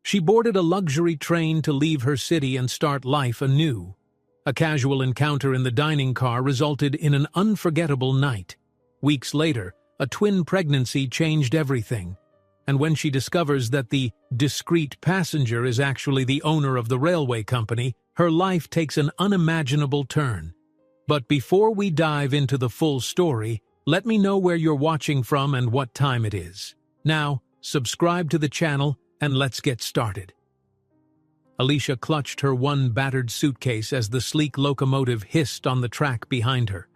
She boarded a luxury train to leave her city and start life anew. A casual encounter in the dining car resulted in an unforgettable night. Weeks later, a twin pregnancy changed everything. And when she discovers that the discreet passenger is actually the owner of the railway company, her life takes an unimaginable turn. But before we dive into the full story, let me know where you're watching from and what time it is. Now, subscribe to the channel and let's get started. Alicia clutched her one battered suitcase as the sleek locomotive hissed on the track behind her.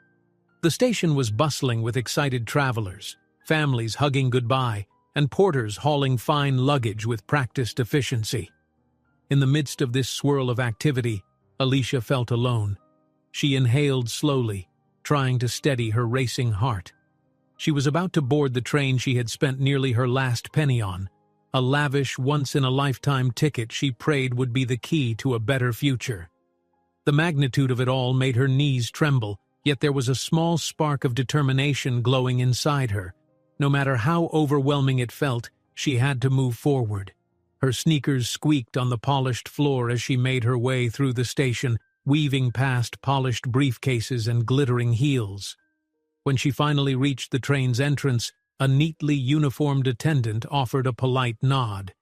The station was bustling with excited travelers, families hugging goodbye, and porters hauling fine luggage with practiced efficiency. In the midst of this swirl of activity, Alicia felt alone. She inhaled slowly, trying to steady her racing heart. She was about to board the train she had spent nearly her last penny on, a lavish, once-in-a-lifetime ticket she prayed would be the key to a better future. The magnitude of it all made her knees tremble, yet there was a small spark of determination glowing inside her. No matter how overwhelming it felt, she had to move forward. Her sneakers squeaked on the polished floor as she made her way through the station, weaving past polished briefcases and glittering heels. When she finally reached the train's entrance, a neatly uniformed attendant offered a polite nod.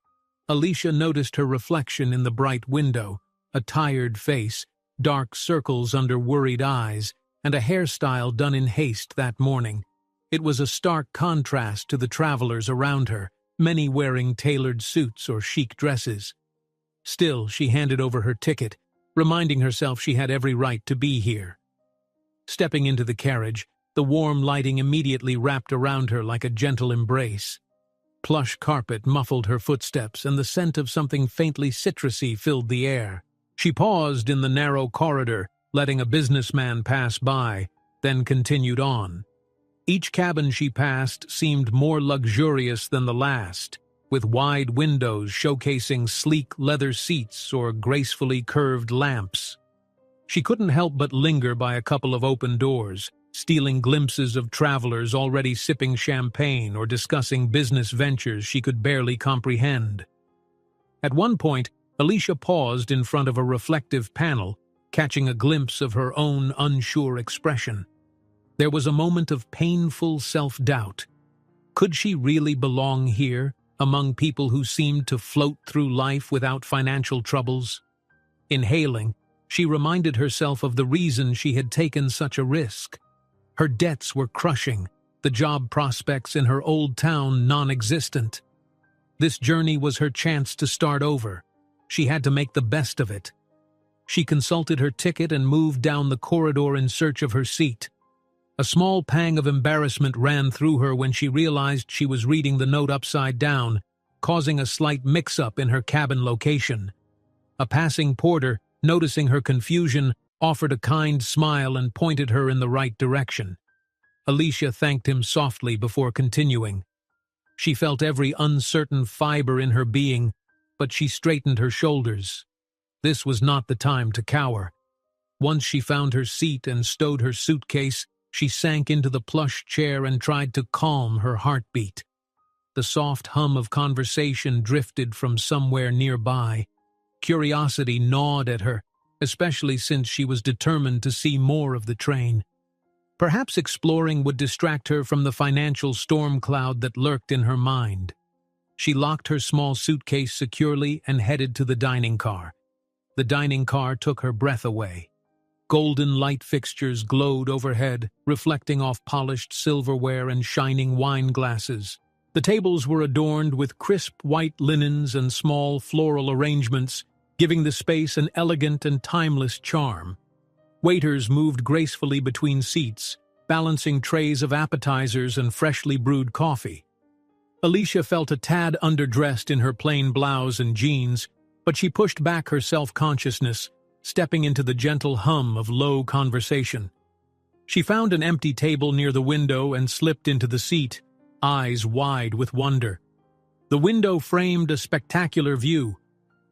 Alicia noticed her reflection in the bright window, a tired face, dark circles under worried eyes, and a hairstyle done in haste that morning. It was a stark contrast to the travelers around her, many wearing tailored suits or chic dresses. Still, she handed over her ticket, reminding herself she had every right to be here. Stepping into the carriage, the warm lighting immediately wrapped around her like a gentle embrace. Plush carpet muffled her footsteps, and the scent of something faintly citrusy filled the air. She paused in the narrow corridor, letting a businessman pass by, then continued on. Each cabin she passed seemed more luxurious than the last, with wide windows showcasing sleek leather seats or gracefully curved lamps. She couldn't help but linger by a couple of open doors, stealing glimpses of travelers already sipping champagne or discussing business ventures she could barely comprehend. At one point, Alicia paused in front of a reflective panel, catching a glimpse of her own unsure expression. There was a moment of painful self-doubt. Could she really belong here, among people who seemed to float through life without financial troubles? Inhaling, she reminded herself of the reason she had taken such a risk. Her debts were crushing, the job prospects in her old town non-existent. This journey was her chance to start over. She had to make the best of it. She consulted her ticket and moved down the corridor in search of her seat. A small pang of embarrassment ran through her when she realized she was reading the note upside down, causing a slight mix-up in her cabin location. A passing porter, noticing her confusion, offered a kind smile and pointed her in the right direction. Alicia thanked him softly before continuing. She felt every uncertain fiber in her being, but she straightened her shoulders. This was not the time to cower. Once she found her seat and stowed her suitcase, she sank into the plush chair and tried to calm her heartbeat. The soft hum of conversation drifted from somewhere nearby. Curiosity gnawed at her, especially since she was determined to see more of the train. Perhaps exploring would distract her from the financial storm cloud that lurked in her mind. She locked her small suitcase securely and headed to the dining car. The dining car took her breath away. Golden light fixtures glowed overhead, reflecting off polished silverware and shining wine glasses. The tables were adorned with crisp white linens and small floral arrangements, giving the space an elegant and timeless charm. Waiters moved gracefully between seats, balancing trays of appetizers and freshly brewed coffee. Alicia felt a tad underdressed in her plain blouse and jeans, but she pushed back her self-consciousness, stepping into the gentle hum of low conversation. She found an empty table near the window and slipped into the seat, eyes wide with wonder. The window framed a spectacular view.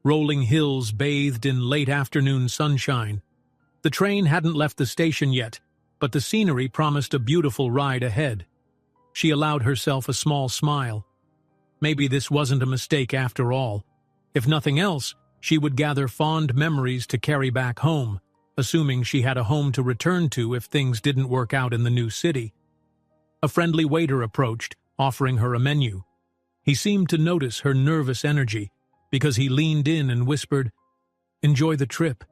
Rolling hills bathed in late afternoon sunshine. The train hadn't left the station yet, but the scenery promised a beautiful ride ahead. She allowed herself a small smile. Maybe this wasn't a mistake after all. If nothing else, she would gather fond memories to carry back home, assuming she had a home to return to if things didn't work out in the new city. A friendly waiter approached, offering her a menu. He seemed to notice her nervous energy, because he leaned in and whispered, "Enjoy the trip.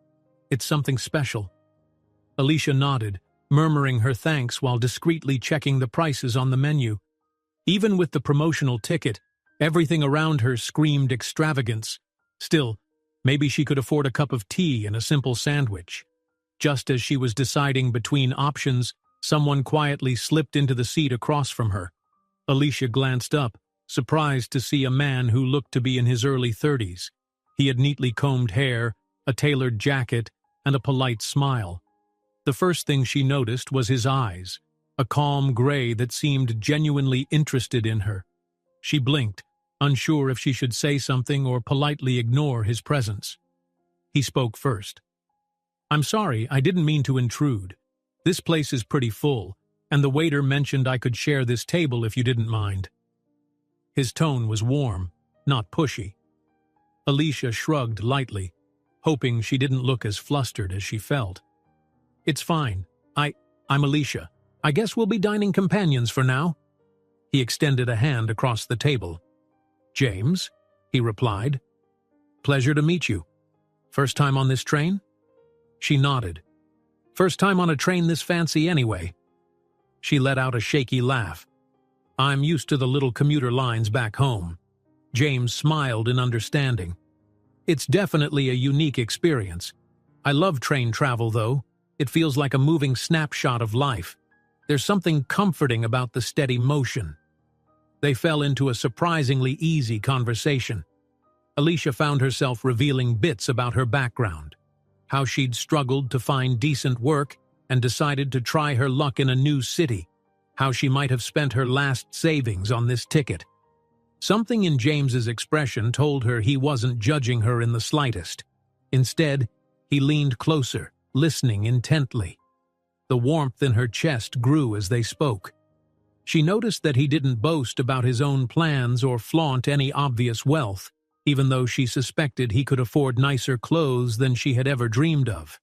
It's something special." Alicia nodded, murmuring her thanks while discreetly checking the prices on the menu. Even with the promotional ticket, everything around her screamed extravagance. Still, maybe she could afford a cup of tea and a simple sandwich. Just as she was deciding between options, someone quietly slipped into the seat across from her. Alicia glanced up, surprised to see a man who looked to be in his early 30s. He had neatly combed hair, a tailored jacket, and a polite smile. The first thing she noticed was his eyes, a calm gray that seemed genuinely interested in her. She blinked, unsure if she should say something or politely ignore his presence. He spoke first. "I'm sorry, I didn't mean to intrude. This place is pretty full, and the waiter mentioned I could share this table if you didn't mind." His tone was warm, not pushy. Alicia shrugged lightly, hoping she didn't look as flustered as she felt. "It's fine. I'm Alicia. I guess we'll be dining companions for now." He extended a hand across the table. "James," he replied. "Pleasure to meet you. First time on this train?" She nodded. "First time on a train this fancy anyway." She let out a shaky laugh. "I'm used to the little commuter lines back home." James smiled in understanding. "It's definitely a unique experience. I love train travel, though. It feels like a moving snapshot of life. There's something comforting about the steady motion." They fell into a surprisingly easy conversation. Alicia found herself revealing bits about her background, how she'd struggled to find decent work and decided to try her luck in a new city, how she might have spent her last savings on this ticket. Something in James's expression told her he wasn't judging her in the slightest. Instead, he leaned closer, listening intently. The warmth in her chest grew as they spoke. She noticed that he didn't boast about his own plans or flaunt any obvious wealth, even though she suspected he could afford nicer clothes than she had ever dreamed of.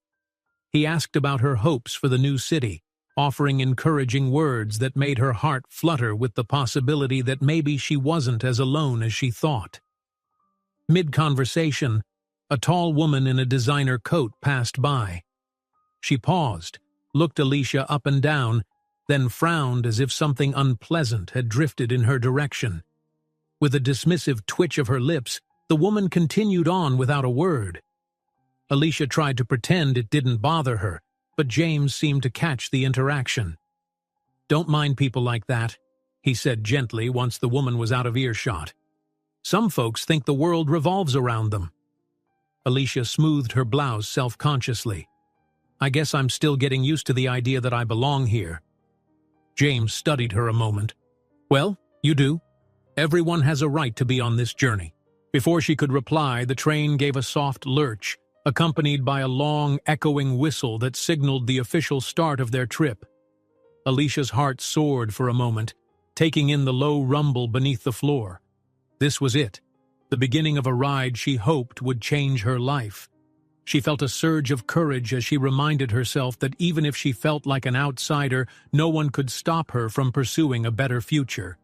He asked about her hopes for the new city, offering encouraging words that made her heart flutter with the possibility that maybe she wasn't as alone as she thought. Mid-conversation, a tall woman in a designer coat passed by. She paused, looked Alicia up and down, then frowned as if something unpleasant had drifted in her direction. With a dismissive twitch of her lips, the woman continued on without a word. Alicia tried to pretend it didn't bother her, but James seemed to catch the interaction. "Don't mind people like that," he said gently once the woman was out of earshot. "Some folks think the world revolves around them." Alicia smoothed her blouse self-consciously. "I guess I'm still getting used to the idea that I belong here." James studied her a moment. "Well, you do. Everyone has a right to be on this journey." Before she could reply, the train gave a soft lurch, accompanied by a long, echoing whistle that signaled the official start of their trip. Alicia's heart soared for a moment, taking in the low rumble beneath the floor. This was it, the beginning of a ride she hoped would change her life. She felt a surge of courage as she reminded herself that even if she felt like an outsider, no one could stop her from pursuing a better future.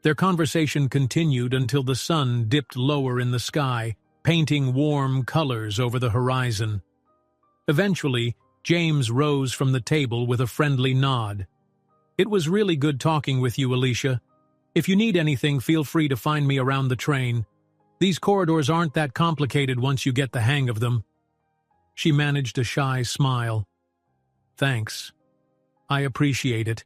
Their conversation continued until the sun dipped lower in the sky, painting warm colors over the horizon. Eventually, James rose from the table with a friendly nod. "It was really good talking with you, Alicia. If you need anything, feel free to find me around the train. These corridors aren't that complicated once you get the hang of them." She managed a shy smile. "Thanks. I appreciate it."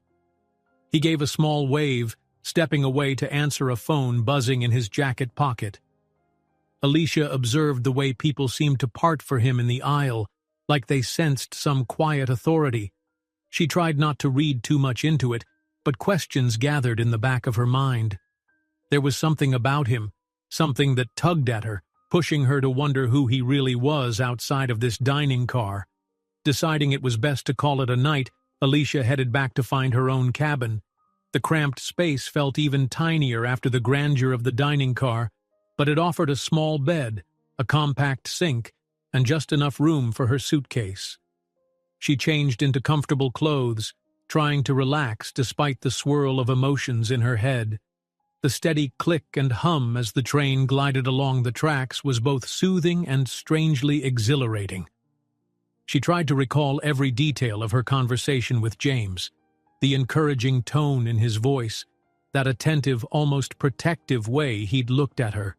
He gave a small wave, stepping away to answer a phone buzzing in his jacket pocket. Alicia observed the way people seemed to part for him in the aisle, like they sensed some quiet authority. She tried not to read too much into it, but questions gathered in the back of her mind. There was something about him, something that tugged at her, pushing her to wonder who he really was outside of this dining car. Deciding it was best to call it a night, Alicia headed back to find her own cabin. The cramped space felt even tinier after the grandeur of the dining car, but it offered a small bed, a compact sink, and just enough room for her suitcase. She changed into comfortable clothes, trying to relax despite the swirl of emotions in her head. The steady click and hum as the train glided along the tracks was both soothing and strangely exhilarating. She tried to recall every detail of her conversation with James, the encouraging tone in his voice, that attentive, almost protective way he'd looked at her.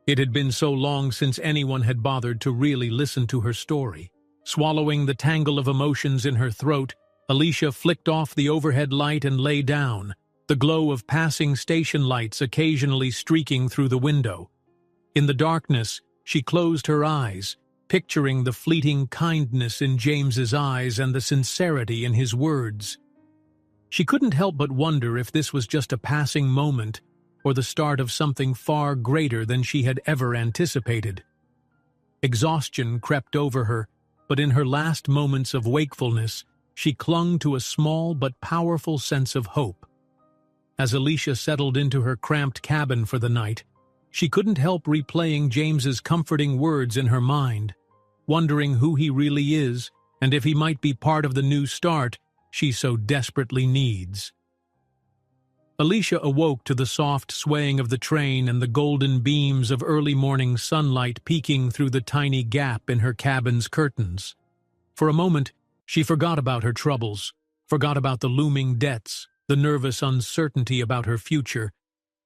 It had been so long since anyone had bothered to really listen to her story. Swallowing the tangle of emotions in her throat, Alicia flicked off the overhead light and lay down, the glow of passing station lights occasionally streaking through the window. In the darkness, she closed her eyes, picturing the fleeting kindness in James's eyes and the sincerity in his words. She couldn't help but wonder if this was just a passing moment or the start of something far greater than she had ever anticipated. Exhaustion crept over her, but in her last moments of wakefulness, she clung to a small but powerful sense of hope. As Alicia settled into her cramped cabin for the night, she couldn't help replaying James's comforting words in her mind, wondering who he really is and if he might be part of the new start she so desperately needs. Alicia awoke to the soft swaying of the train and the golden beams of early morning sunlight peeking through the tiny gap in her cabin's curtains. For a moment, she forgot about her troubles, forgot about the looming debts, the nervous uncertainty about her future,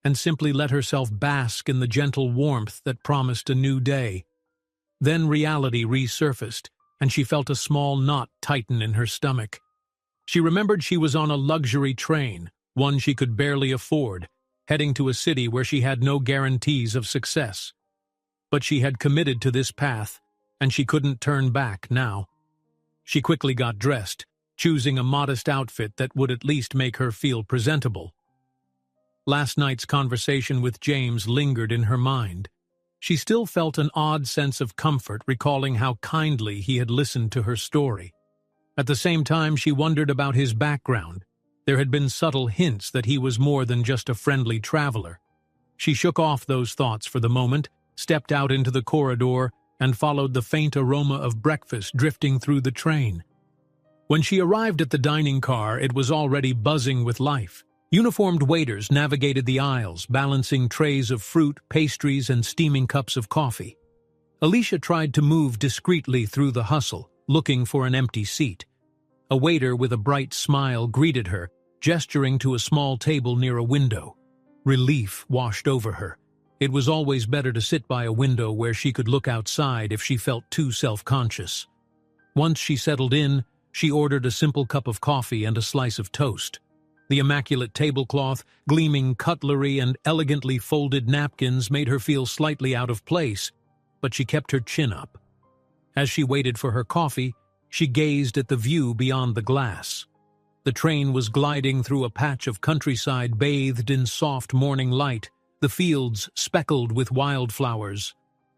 and simply let herself bask in the gentle warmth that promised a new day. Then reality resurfaced, and she felt a small knot tighten in her stomach. She remembered she was on a luxury train, one she could barely afford, heading to a city where she had no guarantees of success. But she had committed to this path, and she couldn't turn back now. She quickly got dressed, choosing a modest outfit that would at least make her feel presentable. Last night's conversation with James lingered in her mind. She still felt an odd sense of comfort recalling how kindly he had listened to her story. At the same time, she wondered about his background. There had been subtle hints that he was more than just a friendly traveler. She shook off those thoughts for the moment, stepped out into the corridor, and followed the faint aroma of breakfast drifting through the train. When she arrived at the dining car, it was already buzzing with life. Uniformed waiters navigated the aisles, balancing trays of fruit, pastries, and steaming cups of coffee. Alicia tried to move discreetly through the hustle, looking for an empty seat. A waiter with a bright smile greeted her, gesturing to a small table near a window. Relief washed over her. It was always better to sit by a window where she could look outside if she felt too self-conscious. Once she settled in, she ordered a simple cup of coffee and a slice of toast. The immaculate tablecloth, gleaming cutlery, and elegantly folded napkins made her feel slightly out of place, but she kept her chin up. As she waited for her coffee, she gazed at the view beyond the glass. The train was gliding through a patch of countryside bathed in soft morning light, the fields speckled with wildflowers.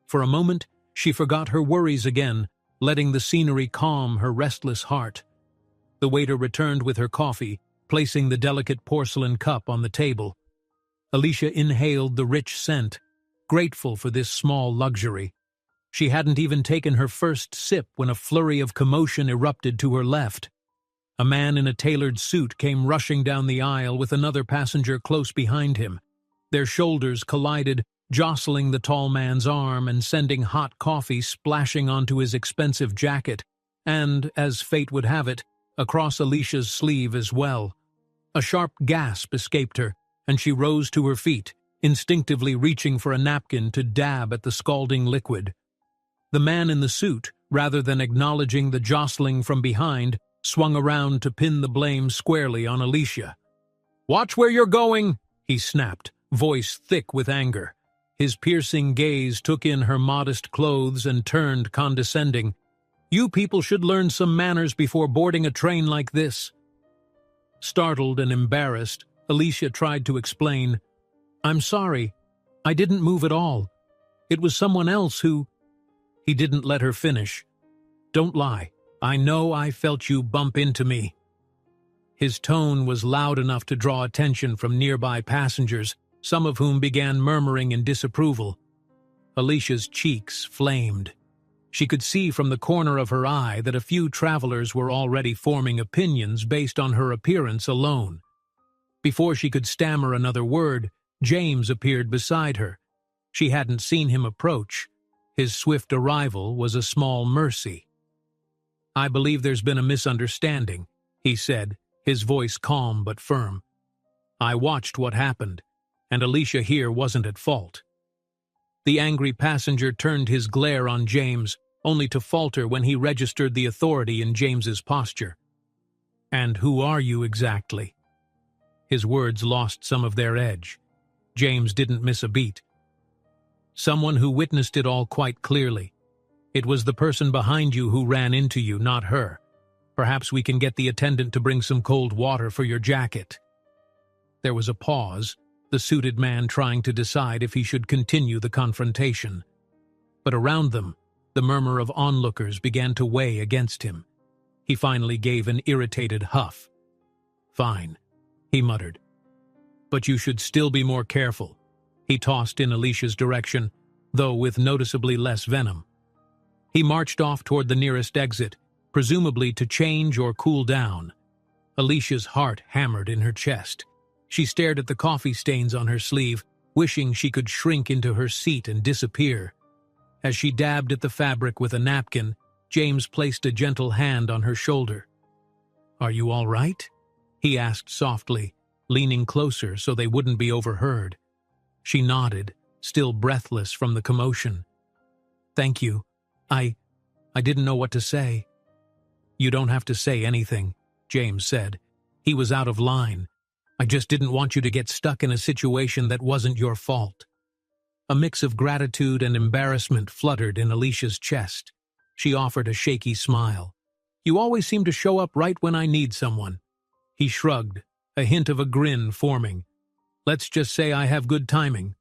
For a moment, she forgot her worries again, letting the scenery calm her restless heart. The waiter returned with her coffee, placing the delicate porcelain cup on the table. Alicia inhaled the rich scent, grateful for this small luxury. She hadn't even taken her first sip when a flurry of commotion erupted to her left. A man in a tailored suit came rushing down the aisle with another passenger close behind him. Their shoulders collided, jostling the tall man's arm and sending hot coffee splashing onto his expensive jacket, and, as fate would have it, across Alicia's sleeve as well. A sharp gasp escaped her, and she rose to her feet, instinctively reaching for a napkin to dab at the scalding liquid. The man in the suit, rather than acknowledging the jostling from behind, swung around to pin the blame squarely on Alicia. "Watch where you're going," he snapped, voice thick with anger. His piercing gaze took in her modest clothes and turned condescending. "You people should learn some manners before boarding a train like this." Startled and embarrassed, Alicia tried to explain, "I'm sorry. I didn't move at all. It was someone else who—" He didn't let her finish. "Don't lie. I know I felt you bump into me." His tone was loud enough to draw attention from nearby passengers, some of whom began murmuring in disapproval. Alicia's cheeks flamed. She could see from the corner of her eye that a few travelers were already forming opinions based on her appearance alone. Before she could stammer another word, James appeared beside her. She hadn't seen him approach. His swift arrival was a small mercy. "I believe there's been a misunderstanding," he said, his voice calm but firm. "I watched what happened, and Alicia here wasn't at fault." The angry passenger turned his glare on James, only to falter when he registered the authority in James's posture. "And who are you exactly?" His words lost some of their edge. James didn't miss a beat. "Someone who witnessed it all quite clearly. It was the person behind you who ran into you, not her. Perhaps we can get the attendant to bring some cold water for your jacket." There was a pause, the suited man trying to decide if he should continue the confrontation. But around them, the murmur of onlookers began to weigh against him. He finally gave an irritated huff. "Fine," he muttered. "But you should still be more careful." He tossed in Alicia's direction, though with noticeably less venom. He marched off toward the nearest exit, presumably to change or cool down. Alicia's heart hammered in her chest. She stared at the coffee stains on her sleeve, wishing she could shrink into her seat and disappear. As she dabbed at the fabric with a napkin, James placed a gentle hand on her shoulder. "Are you all right?" he asked softly, leaning closer so they wouldn't be overheard. She nodded, still breathless from the commotion. "Thank you. I didn't know what to say." "You don't have to say anything," James said. He was out of line. "I just didn't want you to get stuck in a situation that wasn't your fault." A mix of gratitude and embarrassment fluttered in Alicia's chest. She offered a shaky smile. "You always seem to show up right when I need someone." He shrugged, a hint of a grin forming. "Let's just say I have good timing."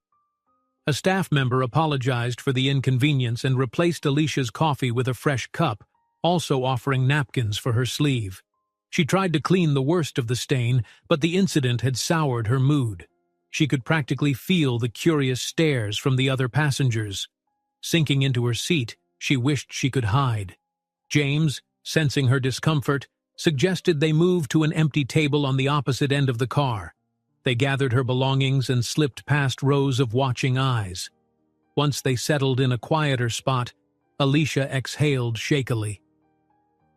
A staff member apologized for the inconvenience and replaced Alicia's coffee with a fresh cup, also offering napkins for her sleeve. She tried to clean the worst of the stain, but the incident had soured her mood. She could practically feel the curious stares from the other passengers. Sinking into her seat, she wished she could hide. James, sensing her discomfort, suggested they move to an empty table on the opposite end of the car. They gathered her belongings and slipped past rows of watching eyes. Once they settled in a quieter spot, Alicia exhaled shakily.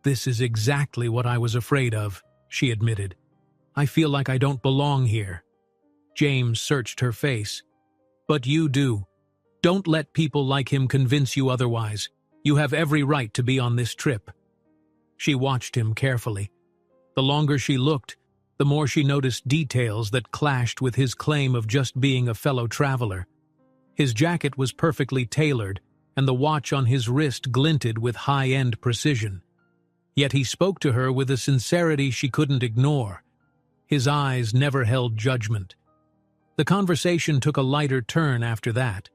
"This is exactly what I was afraid of," she admitted. "I feel like I don't belong here." James searched her face. "But you do. Don't let people like him convince you otherwise. You have every right to be on this trip." She watched him carefully. The longer she looked, the more she noticed details that clashed with his claim of just being a fellow traveler. His jacket was perfectly tailored, and the watch on his wrist glinted with high-end precision. Yet he spoke to her with a sincerity she couldn't ignore. His eyes never held judgment. The conversation took a lighter turn after that.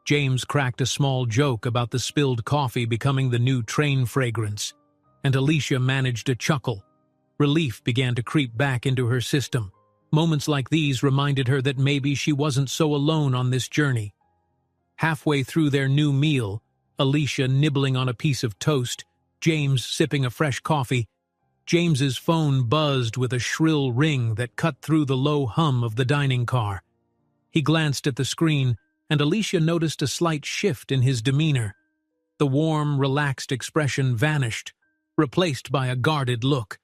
James cracked a small joke about the spilled coffee becoming the new train fragrance, and Alicia managed a chuckle. Relief began to creep back into her system. Moments like these reminded her that maybe she wasn't so alone on this journey. Halfway through their new meal, Alicia nibbling on a piece of toast, James sipping a fresh coffee, James's phone buzzed with a shrill ring that cut through the low hum of the dining car. He glanced at the screen, and Alicia noticed a slight shift in his demeanor. The warm, relaxed expression vanished, replaced by a guarded look.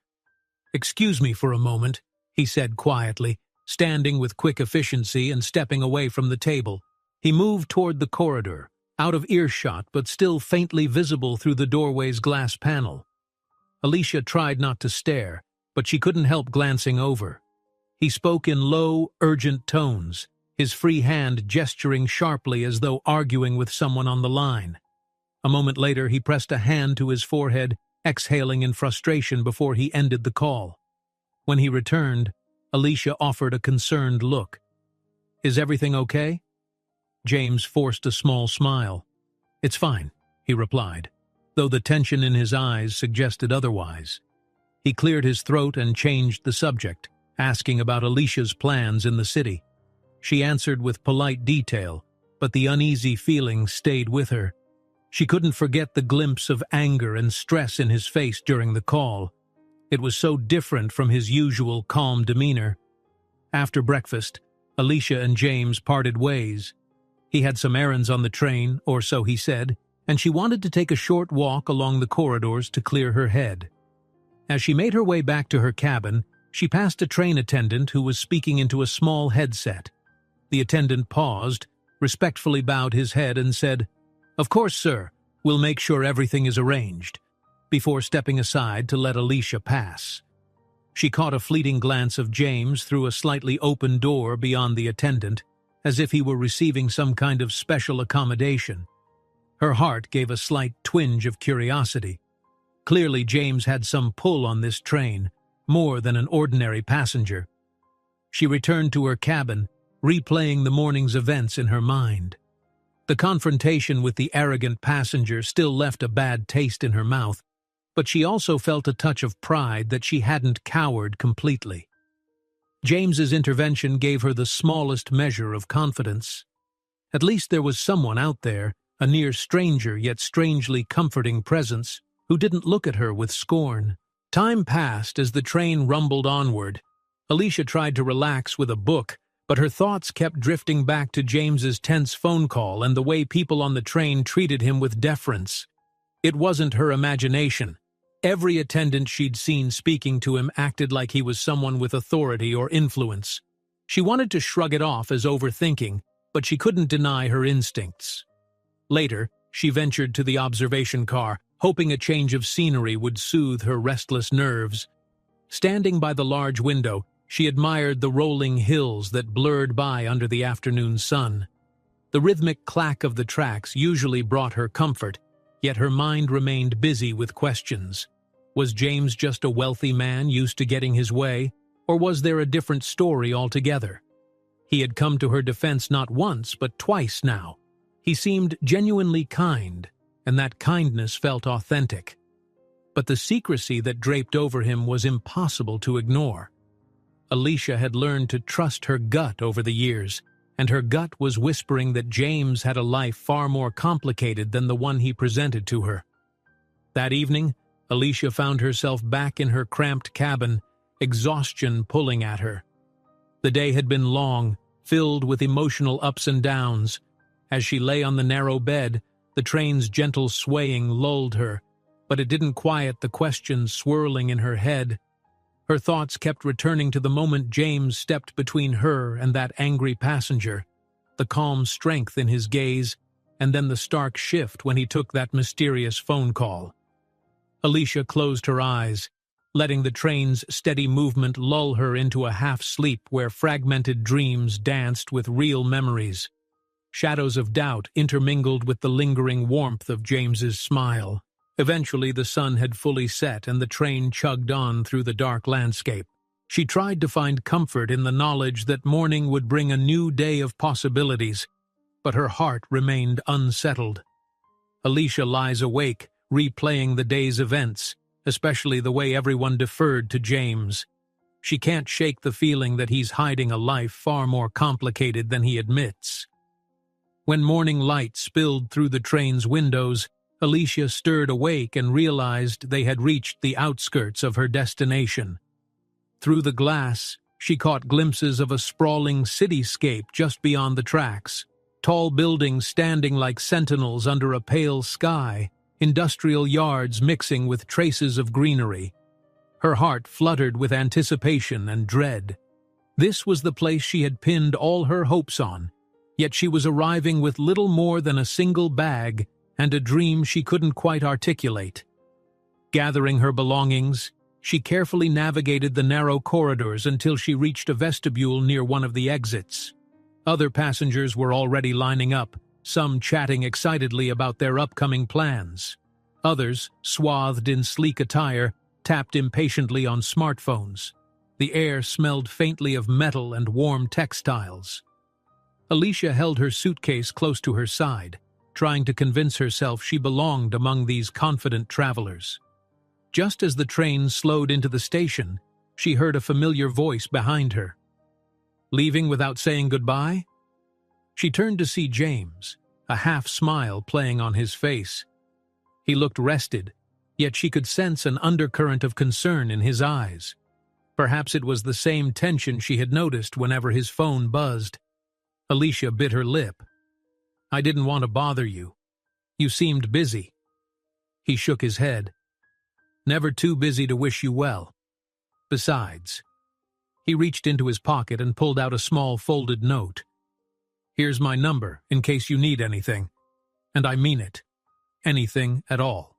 "Excuse me for a moment," he said quietly, standing with quick efficiency and stepping away from the table. He moved toward the corridor, out of earshot but still faintly visible through the doorway's glass panel. Alicia tried not to stare, but she couldn't help glancing over. He spoke in low, urgent tones, his free hand gesturing sharply as though arguing with someone on the line. A moment later, he pressed a hand to his forehead, exhaling in frustration before he ended the call. When he returned, Alicia offered a concerned look. "Is everything okay?" James forced a small smile. "It's fine," he replied, though the tension in his eyes suggested otherwise. He cleared his throat and changed the subject, asking about Alicia's plans in the city. She answered with polite detail, but the uneasy feeling stayed with her. She couldn't forget the glimpse of anger and stress in his face during the call. It was so different from his usual calm demeanor. After breakfast, Alicia and James parted ways. He had some errands on the train, or so he said, and she wanted to take a short walk along the corridors to clear her head. As she made her way back to her cabin, she passed a train attendant who was speaking into a small headset. The attendant paused, respectfully bowed his head and said, "Of course, sir, we'll make sure everything is arranged," before stepping aside to let Alicia pass. She caught a fleeting glance of James through a slightly open door beyond the attendant, as if he were receiving some kind of special accommodation. Her heart gave a slight twinge of curiosity. Clearly, James had some pull on this train, more than an ordinary passenger. She returned to her cabin, replaying the morning's events in her mind. The confrontation with the arrogant passenger still left a bad taste in her mouth, but she also felt a touch of pride that she hadn't cowered completely. James's intervention gave her the smallest measure of confidence. At least there was someone out there, a near stranger yet strangely comforting presence, who didn't look at her with scorn. Time passed as the train rumbled onward. Alicia tried to relax with a book, but her thoughts kept drifting back to James's tense phone call and the way people on the train treated him with deference. It wasn't her imagination. Every attendant she'd seen speaking to him acted like he was someone with authority or influence. She wanted to shrug it off as overthinking, but she couldn't deny her instincts. Later, she ventured to the observation car, hoping a change of scenery would soothe her restless nerves. Standing by the large window, she admired the rolling hills that blurred by under the afternoon sun. The rhythmic clack of the tracks usually brought her comfort, yet her mind remained busy with questions. Was James just a wealthy man used to getting his way, or was there a different story altogether? He had come to her defense not once, but twice now. He seemed genuinely kind, and that kindness felt authentic. But the secrecy that draped over him was impossible to ignore. Alicia had learned to trust her gut over the years, and her gut was whispering that James had a life far more complicated than the one he presented to her. That evening, Alicia found herself back in her cramped cabin, exhaustion pulling at her. The day had been long, filled with emotional ups and downs. As she lay on the narrow bed, the train's gentle swaying lulled her, but it didn't quiet the questions swirling in her head. Her thoughts kept returning to the moment James stepped between her and that angry passenger, the calm strength in his gaze, and then the stark shift when he took that mysterious phone call. Alicia closed her eyes, letting the train's steady movement lull her into a half-sleep where fragmented dreams danced with real memories. Shadows of doubt intermingled with the lingering warmth of James's smile. Eventually, the sun had fully set and the train chugged on through the dark landscape. She tried to find comfort in the knowledge that morning would bring a new day of possibilities, but her heart remained unsettled. Alicia lies awake, replaying the day's events, especially the way everyone deferred to James. She can't shake the feeling that he's hiding a life far more complicated than he admits. When morning light spilled through the train's windows, Alicia stirred awake and realized they had reached the outskirts of her destination. Through the glass, she caught glimpses of a sprawling cityscape just beyond the tracks, tall buildings standing like sentinels under a pale sky, industrial yards mixing with traces of greenery. Her heart fluttered with anticipation and dread. This was the place she had pinned all her hopes on, yet she was arriving with little more than a single bag and a dream she couldn't quite articulate. Gathering her belongings, she carefully navigated the narrow corridors until she reached a vestibule near one of the exits. Other passengers were already lining up, some chatting excitedly about their upcoming plans. Others, swathed in sleek attire, tapped impatiently on smartphones. The air smelled faintly of metal and warm textiles. Alicia held her suitcase close to her side, trying to convince herself she belonged among these confident travelers. Just as the train slowed into the station, she heard a familiar voice behind her. Leaving without saying goodbye? She turned to see James, a half-smile playing on his face. He looked rested, yet she could sense an undercurrent of concern in his eyes. Perhaps it was the same tension she had noticed whenever his phone buzzed. Alicia bit her lip. "I didn't want to bother you. You seemed busy." He shook his head. "Never too busy to wish you well. Besides," he reached into his pocket and pulled out a small folded note. "Here's my number in case you need anything. And I mean it. Anything at all."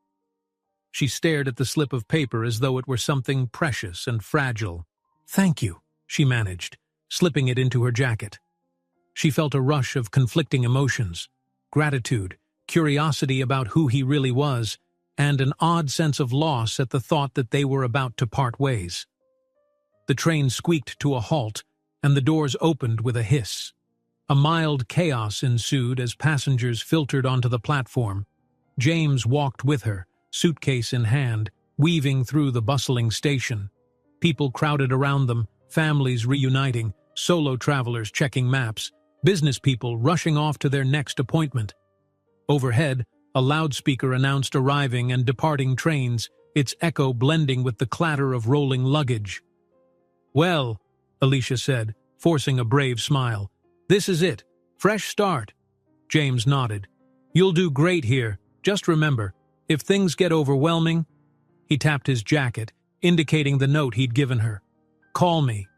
She stared at the slip of paper as though it were something precious and fragile. "Thank you," she managed, slipping it into her jacket. She felt a rush of conflicting emotions, gratitude, curiosity about who he really was, and an odd sense of loss at the thought that they were about to part ways. The train squeaked to a halt, and the doors opened with a hiss. A mild chaos ensued as passengers filtered onto the platform. James walked with her, suitcase in hand, weaving through the bustling station. People crowded around them, families reuniting, solo travelers checking maps, business people rushing off to their next appointment. Overhead, a loudspeaker announced arriving and departing trains, its echo blending with the clatter of rolling luggage. "Well," Alicia said, forcing a brave smile, "this is it. Fresh start." James nodded. "You'll do great here. Just remember, if things get overwhelming—" He tapped his jacket, indicating the note he'd given her. "Call me."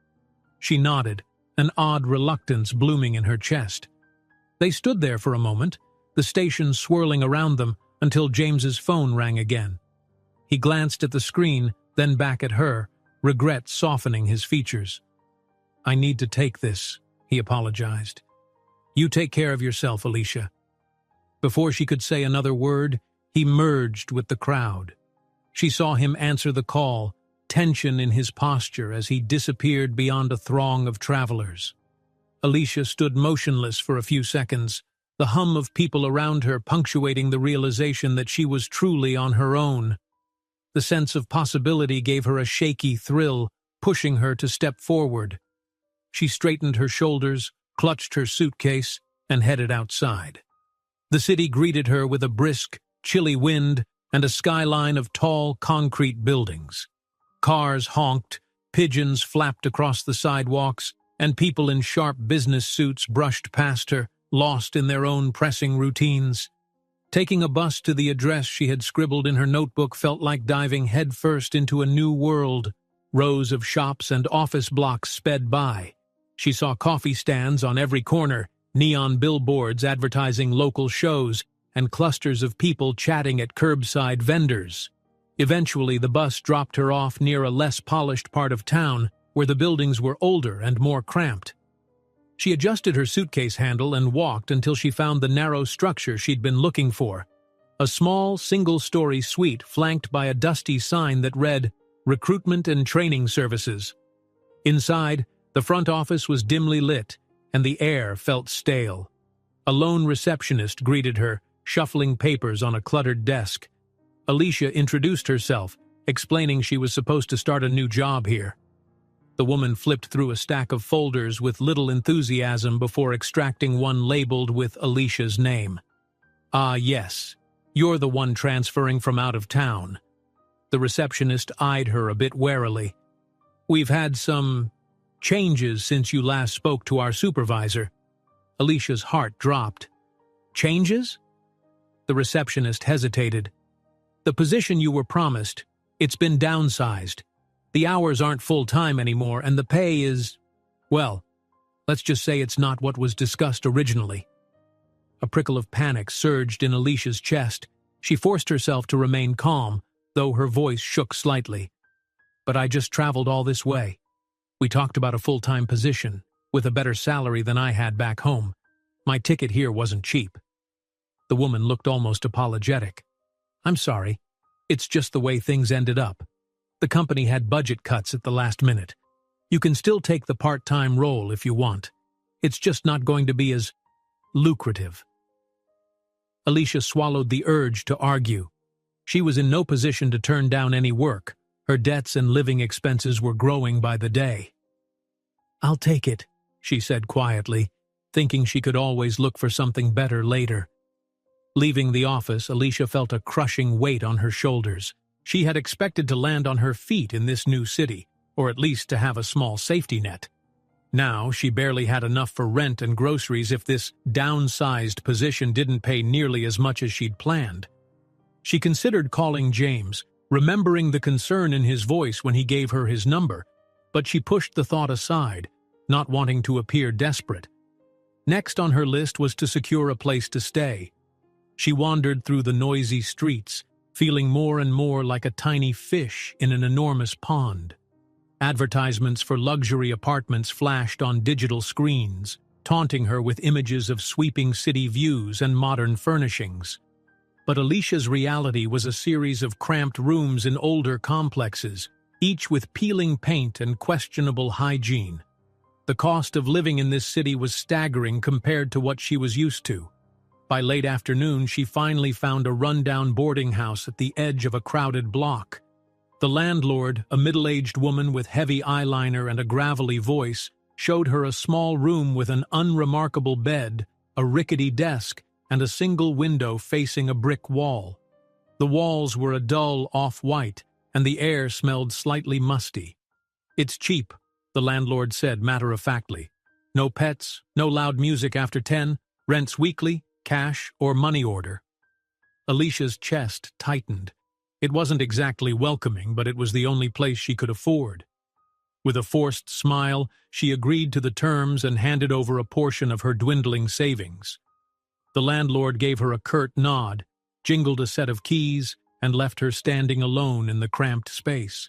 She nodded, an odd reluctance blooming in her chest. They stood there for a moment, the station swirling around them, until James's phone rang again. He glanced at the screen, then back at her, regret softening his features. "I need to take this," he apologized. "You take care of yourself, Alicia." Before she could say another word, he merged with the crowd. She saw him answer the call, tension in his posture as he disappeared beyond a throng of travelers. Alicia stood motionless for a few seconds, the hum of people around her punctuating the realization that she was truly on her own. The sense of possibility gave her a shaky thrill, pushing her to step forward. She straightened her shoulders, clutched her suitcase, and headed outside. The city greeted her with a brisk, chilly wind and a skyline of tall, concrete buildings. Cars honked, pigeons flapped across the sidewalks, and people in sharp business suits brushed past her, lost in their own pressing routines. Taking a bus to the address she had scribbled in her notebook felt like diving headfirst into a new world. Rows of shops and office blocks sped by. She saw coffee stands on every corner, neon billboards advertising local shows, and clusters of people chatting at curbside vendors. Eventually, the bus dropped her off near a less polished part of town, where the buildings were older and more cramped. She adjusted her suitcase handle and walked until she found the narrow structure she'd been looking for. A small, single-story suite flanked by a dusty sign that read, "Recruitment and Training Services." Inside, the front office was dimly lit, and the air felt stale. A lone receptionist greeted her, shuffling papers on a cluttered desk. Alicia introduced herself, explaining she was supposed to start a new job here. The woman flipped through a stack of folders with little enthusiasm before extracting one labeled with Alicia's name. "Ah, yes. You're the one transferring from out of town." The receptionist eyed her a bit warily. "We've had some changes since you last spoke to our supervisor." Alicia's heart dropped. "Changes?" The receptionist hesitated. "The position you were promised, it's been downsized. The hours aren't full-time anymore, and the pay is, well, let's just say it's not what was discussed originally." A prickle of panic surged in Alicia's chest. She forced herself to remain calm, though her voice shook slightly. "But I just traveled all this way. We talked about a full-time position, with a better salary than I had back home. My ticket here wasn't cheap." The woman looked almost apologetic. "I'm sorry. It's just the way things ended up. The company had budget cuts at the last minute. You can still take the part-time role if you want. It's just not going to be as lucrative." Alicia swallowed the urge to argue. She was in no position to turn down any work. Her debts and living expenses were growing by the day. "I'll take it," she said quietly, thinking she could always look for something better later. Leaving the office, Alicia felt a crushing weight on her shoulders. She had expected to land on her feet in this new city, or at least to have a small safety net. Now, she barely had enough for rent and groceries if this downsized position didn't pay nearly as much as she'd planned. She considered calling James, remembering the concern in his voice when he gave her his number, but she pushed the thought aside, not wanting to appear desperate. Next on her list was to secure a place to stay. She wandered through the noisy streets, feeling more and more like a tiny fish in an enormous pond. Advertisements for luxury apartments flashed on digital screens, taunting her with images of sweeping city views and modern furnishings. But Alicia's reality was a series of cramped rooms in older complexes, each with peeling paint and questionable hygiene. The cost of living in this city was staggering compared to what she was used to. By late afternoon, she finally found a rundown boarding house at the edge of a crowded block. The landlord, a middle-aged woman with heavy eyeliner and a gravelly voice, showed her a small room with an unremarkable bed, a rickety desk, and a single window facing a brick wall. The walls were a dull off-white, and the air smelled slightly musty. "It's cheap," the landlord said matter-of-factly. "No pets, no loud music after 10, rents weekly, cash or money order." Alicia's chest tightened. It wasn't exactly welcoming, but it was the only place she could afford. With a forced smile, she agreed to the terms and handed over a portion of her dwindling savings. The landlord gave her a curt nod, jingled a set of keys, and left her standing alone in the cramped space.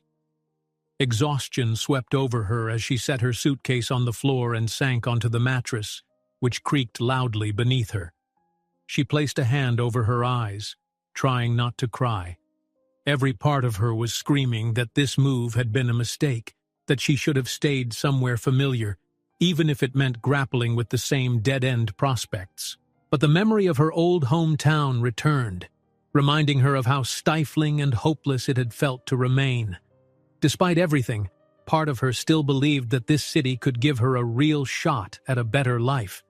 Exhaustion swept over her as she set her suitcase on the floor and sank onto the mattress, which creaked loudly beneath her. She placed a hand over her eyes, trying not to cry. Every part of her was screaming that this move had been a mistake, that she should have stayed somewhere familiar, even if it meant grappling with the same dead-end prospects. But the memory of her old hometown returned, reminding her of how stifling and hopeless it had felt to remain. Despite everything, part of her still believed that this city could give her a real shot at a better life.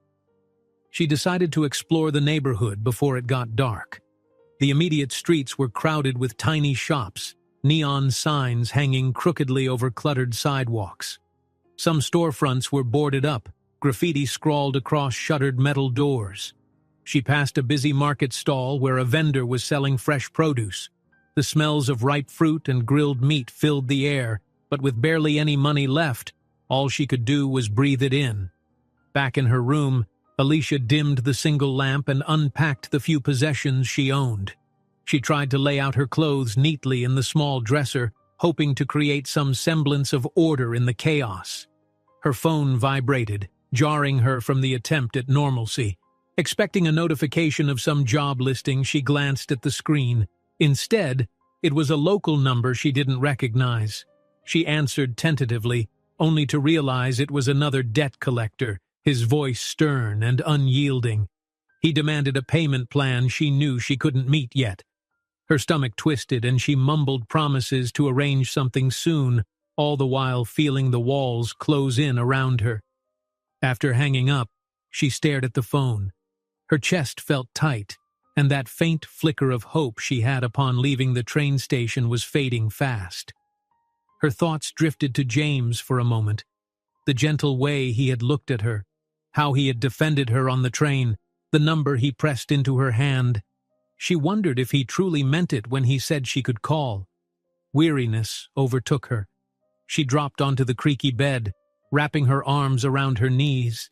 She decided to explore the neighborhood before it got dark. The immediate streets were crowded with tiny shops, neon signs hanging crookedly over cluttered sidewalks. Some storefronts were boarded up, graffiti scrawled across shuttered metal doors. She passed a busy market stall where a vendor was selling fresh produce. The smells of ripe fruit and grilled meat filled the air, but with barely any money left, all she could do was breathe it in. Back in her room, Alicia dimmed the single lamp and unpacked the few possessions she owned. She tried to lay out her clothes neatly in the small dresser, hoping to create some semblance of order in the chaos. Her phone vibrated, jarring her from the attempt at normalcy. Expecting a notification of some job listing, she glanced at the screen. Instead, it was a local number she didn't recognize. She answered tentatively, only to realize it was another debt collector, his voice stern and unyielding. He demanded a payment plan she knew she couldn't meet yet. Her stomach twisted and she mumbled promises to arrange something soon, all the while feeling the walls close in around her. After hanging up, she stared at the phone. Her chest felt tight, and that faint flicker of hope she had upon leaving the train station was fading fast. Her thoughts drifted to James for a moment. The gentle way he had looked at her, how he had defended her on the train, the number he pressed into her hand. She wondered if he truly meant it when he said she could call. Weariness overtook her. She dropped onto the creaky bed, wrapping her arms around her knees.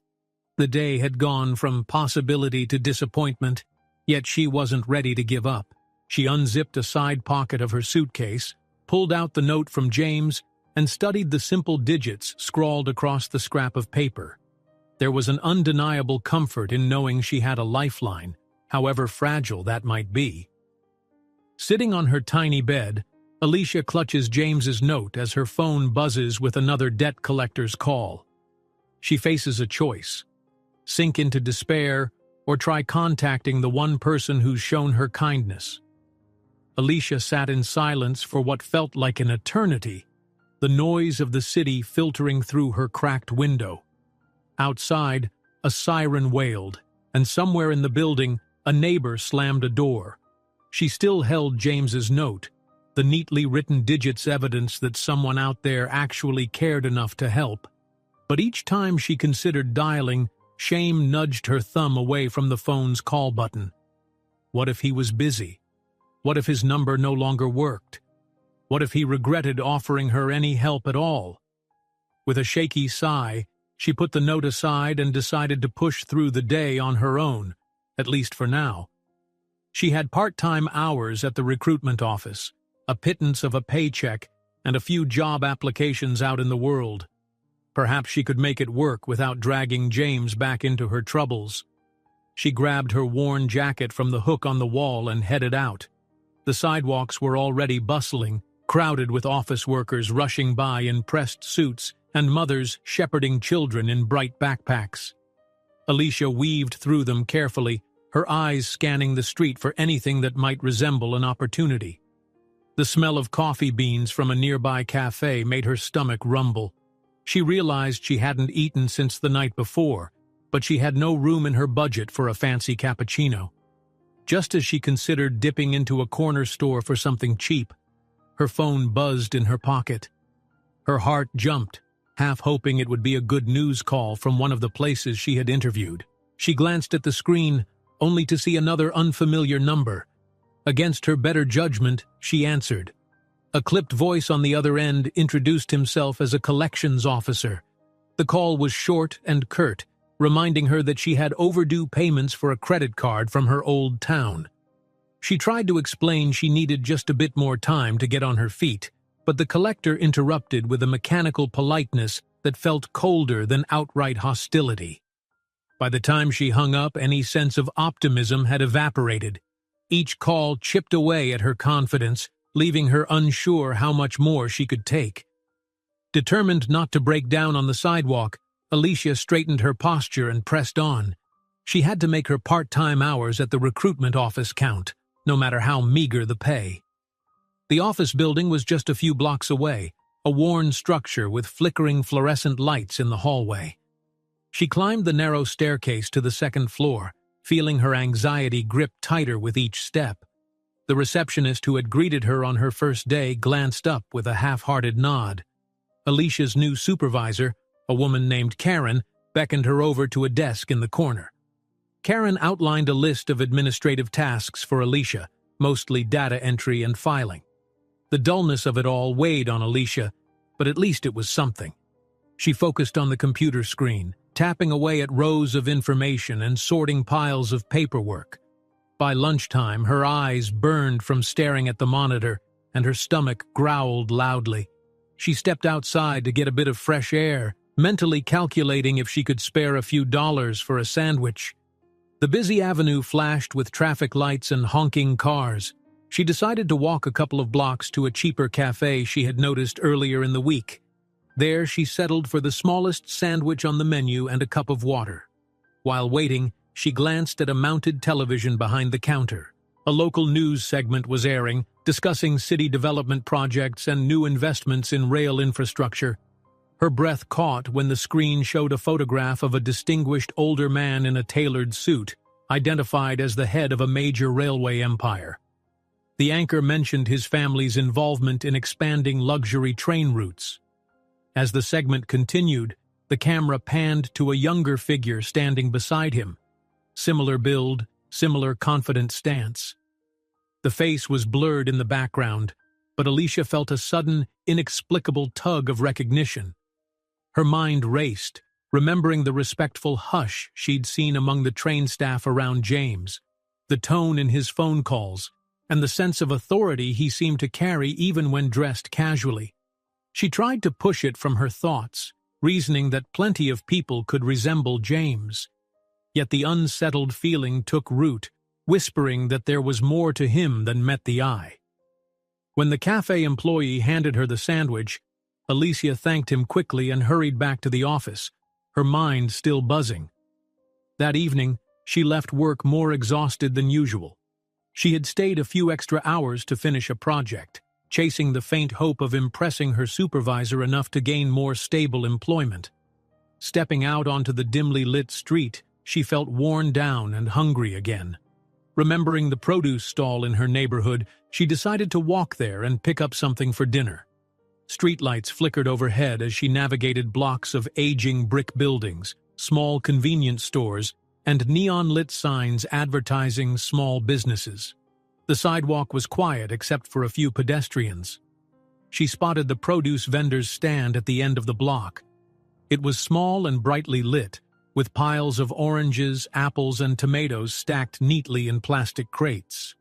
The day had gone from possibility to disappointment, yet she wasn't ready to give up. She unzipped a side pocket of her suitcase, pulled out the note from James, and studied the simple digits scrawled across the scrap of paper. There was an undeniable comfort in knowing she had a lifeline, however fragile that might be. Sitting on her tiny bed, Alicia clutches James's note as her phone buzzes with another debt collector's call. She faces a choice: sink into despair or try contacting the one person who's shown her kindness. Alicia sat in silence for what felt like an eternity, the noise of the city filtering through her cracked window. Outside, a siren wailed, and somewhere in the building, a neighbor slammed a door. She still held James's note, the neatly written digits evidence that someone out there actually cared enough to help. But each time she considered dialing, shame nudged her thumb away from the phone's call button. What if he was busy? What if his number no longer worked? What if he regretted offering her any help at all? With a shaky sigh, she put the note aside and decided to push through the day on her own, at least for now. She had part-time hours at the recruitment office, a pittance of a paycheck, and a few job applications out in the world. Perhaps she could make it work without dragging James back into her troubles. She grabbed her worn jacket from the hook on the wall and headed out. The sidewalks were already bustling, crowded with office workers rushing by in pressed suits and mothers shepherding children in bright backpacks. Alicia weaved through them carefully, her eyes scanning the street for anything that might resemble an opportunity. The smell of coffee beans from a nearby cafe made her stomach rumble. She realized she hadn't eaten since the night before, but she had no room in her budget for a fancy cappuccino. Just as she considered dipping into a corner store for something cheap, her phone buzzed in her pocket. Her heart jumped, half hoping it would be a good news call from one of the places she had interviewed. She glanced at the screen, only to see another unfamiliar number. Against her better judgment, she answered. A clipped voice on the other end introduced himself as a collections officer. The call was short and curt, reminding her that she had overdue payments for a credit card from her old town. She tried to explain she needed just a bit more time to get on her feet, but the collector interrupted with a mechanical politeness that felt colder than outright hostility. By the time she hung up, any sense of optimism had evaporated. Each call chipped away at her confidence, leaving her unsure how much more she could take. Determined not to break down on the sidewalk, Alicia straightened her posture and pressed on. She had to make her part-time hours at the recruitment office count, no matter how meager the pay. The office building was just a few blocks away, a worn structure with flickering fluorescent lights in the hallway. She climbed the narrow staircase to the second floor, feeling her anxiety grip tighter with each step. The receptionist who had greeted her on her first day glanced up with a half-hearted nod. Alicia's new supervisor, a woman named Karen, beckoned her over to a desk in the corner. Karen outlined a list of administrative tasks for Alicia, mostly data entry and filing. The dullness of it all weighed on Alicia, but at least it was something. She focused on the computer screen, tapping away at rows of information and sorting piles of paperwork. By lunchtime, her eyes burned from staring at the monitor, and her stomach growled loudly. She stepped outside to get a bit of fresh air, mentally calculating if she could spare a few dollars for a sandwich. The busy avenue flashed with traffic lights and honking cars. She decided to walk a couple of blocks to a cheaper cafe she had noticed earlier in the week. There, she settled for the smallest sandwich on the menu and a cup of water. While waiting, she glanced at a mounted television behind the counter. A local news segment was airing, discussing city development projects and new investments in rail infrastructure. Her breath caught when the screen showed a photograph of a distinguished older man in a tailored suit, identified as the head of a major railway empire. The anchor mentioned his family's involvement in expanding luxury train routes. As the segment continued, the camera panned to a younger figure standing beside him. Similar build, similar confident stance. The face was blurred in the background, but Alicia felt a sudden, inexplicable tug of recognition. Her mind raced, remembering the respectful hush she'd seen among the train staff around James, the tone in his phone calls, and the sense of authority he seemed to carry even when dressed casually. She tried to push it from her thoughts, reasoning that plenty of people could resemble James. Yet the unsettled feeling took root, whispering that there was more to him than met the eye. When the cafe employee handed her the sandwich, Alicia thanked him quickly and hurried back to the office, her mind still buzzing. That evening, she left work more exhausted than usual. She had stayed a few extra hours to finish a project, chasing the faint hope of impressing her supervisor enough to gain more stable employment. Stepping out onto the dimly lit street, she felt worn down and hungry again. Remembering the produce stall in her neighborhood, she decided to walk there and pick up something for dinner. Streetlights flickered overhead as she navigated blocks of aging brick buildings, small convenience stores, and neon-lit signs advertising small businesses. The sidewalk was quiet except for a few pedestrians. She spotted the produce vendor's stand at the end of the block. It was small and brightly lit, with piles of oranges, apples, and tomatoes stacked neatly in plastic crates.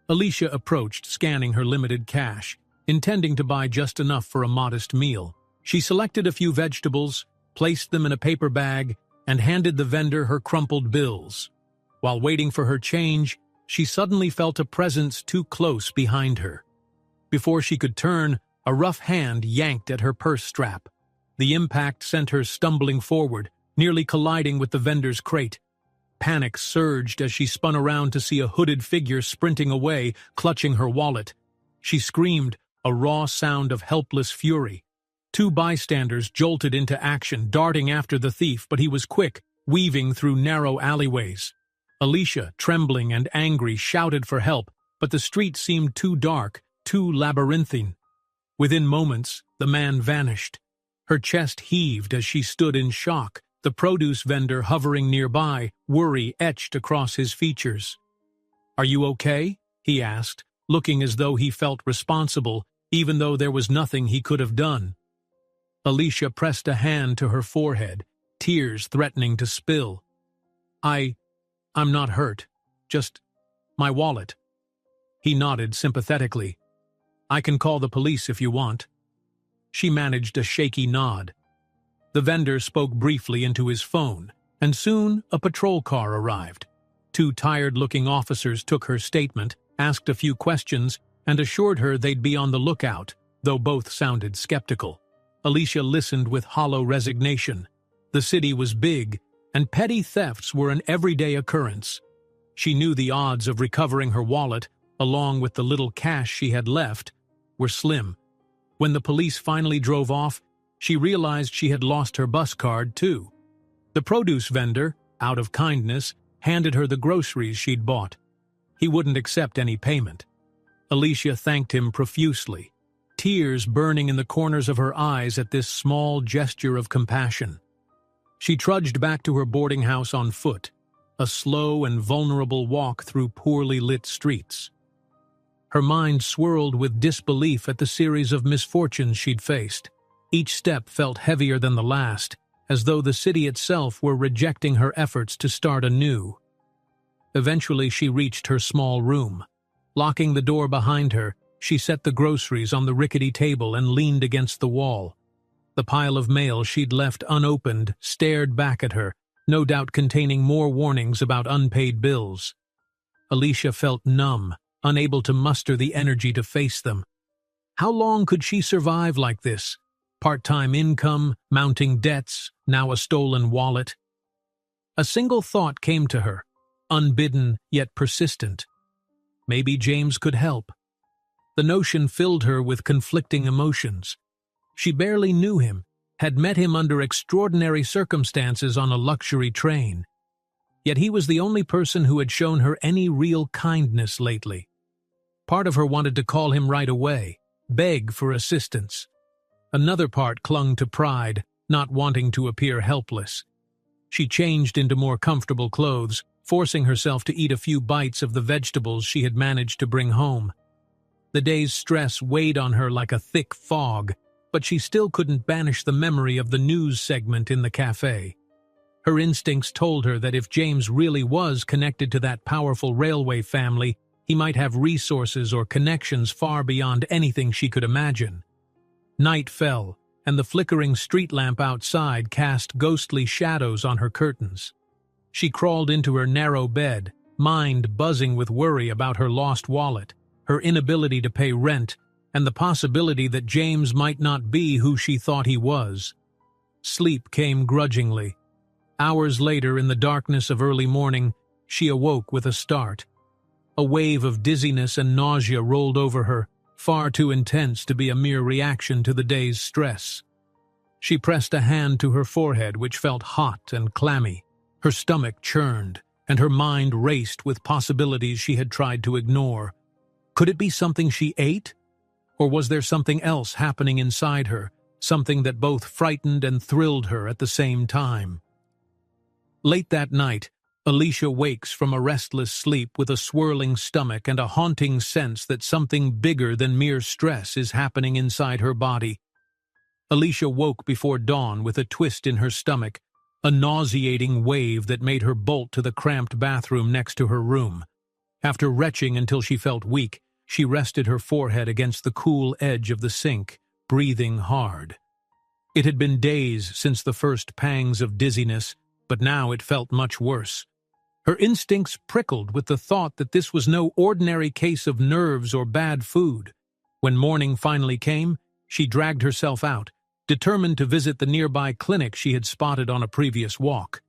Alicia approached, scanning her limited cash, intending to buy just enough for a modest meal. She selected a few vegetables, placed them in a paper bag, and handed the vendor her crumpled bills. While waiting for her change, she suddenly felt a presence too close behind her. Before she could turn, a rough hand yanked at her purse strap. The impact sent her stumbling forward, nearly colliding with the vendor's crate. Panic surged as she spun around to see a hooded figure sprinting away, clutching her wallet. She screamed, a raw sound of helpless fury. Two bystanders jolted into action, darting after the thief, but he was quick, weaving through narrow alleyways. Alicia, trembling and angry, shouted for help, but the street seemed too dark, too labyrinthine. Within moments, the man vanished. Her chest heaved as she stood in shock, the produce vendor hovering nearby, worry etched across his features. "Are you okay?" he asked, looking as though he felt responsible, even though there was nothing he could have done. Alicia pressed a hand to her forehead, tears threatening to spill. I'm not hurt. Just my wallet." He nodded sympathetically. "I can call the police if you want." She managed a shaky nod. The vendor spoke briefly into his phone, and soon a patrol car arrived. Two tired-looking officers took her statement, asked a few questions, and assured her they'd be on the lookout, though both sounded skeptical. Alicia listened with hollow resignation. The city was big, and petty thefts were an everyday occurrence. She knew the odds of recovering her wallet, along with the little cash she had left, were slim. When the police finally drove off, she realized she had lost her bus card, too. The produce vendor, out of kindness, handed her the groceries she'd bought. He wouldn't accept any payment. Alicia thanked him profusely, tears burning in the corners of her eyes at this small gesture of compassion. She trudged back to her boarding house on foot, a slow and vulnerable walk through poorly lit streets. Her mind swirled with disbelief at the series of misfortunes she'd faced. Each step felt heavier than the last, as though the city itself were rejecting her efforts to start anew. Eventually she reached her small room. Locking the door behind her, she set the groceries on the rickety table and leaned against the wall. The pile of mail she'd left unopened stared back at her, no doubt containing more warnings about unpaid bills. Alicia felt numb, unable to muster the energy to face them. How long could she survive like this? Part-time income, mounting debts, now a stolen wallet. A single thought came to her, unbidden yet persistent. Maybe James could help. The notion filled her with conflicting emotions. She barely knew him, had met him under extraordinary circumstances on a luxury train. Yet he was the only person who had shown her any real kindness lately. Part of her wanted to call him right away, beg for assistance. Another part clung to pride, not wanting to appear helpless. She changed into more comfortable clothes, forcing herself to eat a few bites of the vegetables she had managed to bring home. The day's stress weighed on her like a thick fog, but she still couldn't banish the memory of the news segment in the cafe. Her instincts told her that if James really was connected to that powerful railway family, he might have resources or connections far beyond anything she could imagine. Night fell, and the flickering street lamp outside cast ghostly shadows on her curtains. She crawled into her narrow bed, mind buzzing with worry about her lost wallet, her inability to pay rent, and the possibility that James might not be who she thought he was. Sleep came grudgingly. Hours later, in the darkness of early morning, she awoke with a start. A wave of dizziness and nausea rolled over her, far too intense to be a mere reaction to the day's stress. She pressed a hand to her forehead, which felt hot and clammy. Her stomach churned, and her mind raced with possibilities she had tried to ignore. Could it be something she ate? Or was there something else happening inside her, something that both frightened and thrilled her at the same time? Late that night, Alicia wakes from a restless sleep with a swirling stomach and a haunting sense that something bigger than mere stress is happening inside her body. Alicia woke before dawn with a twist in her stomach, a nauseating wave that made her bolt to the cramped bathroom next to her room. After retching until she felt weak, she rested her forehead against the cool edge of the sink, breathing hard. It had been days since the first pangs of dizziness, but now it felt much worse. Her instincts prickled with the thought that this was no ordinary case of nerves or bad food. When morning finally came, she dragged herself out, determined to visit the nearby clinic she had spotted on a previous walk.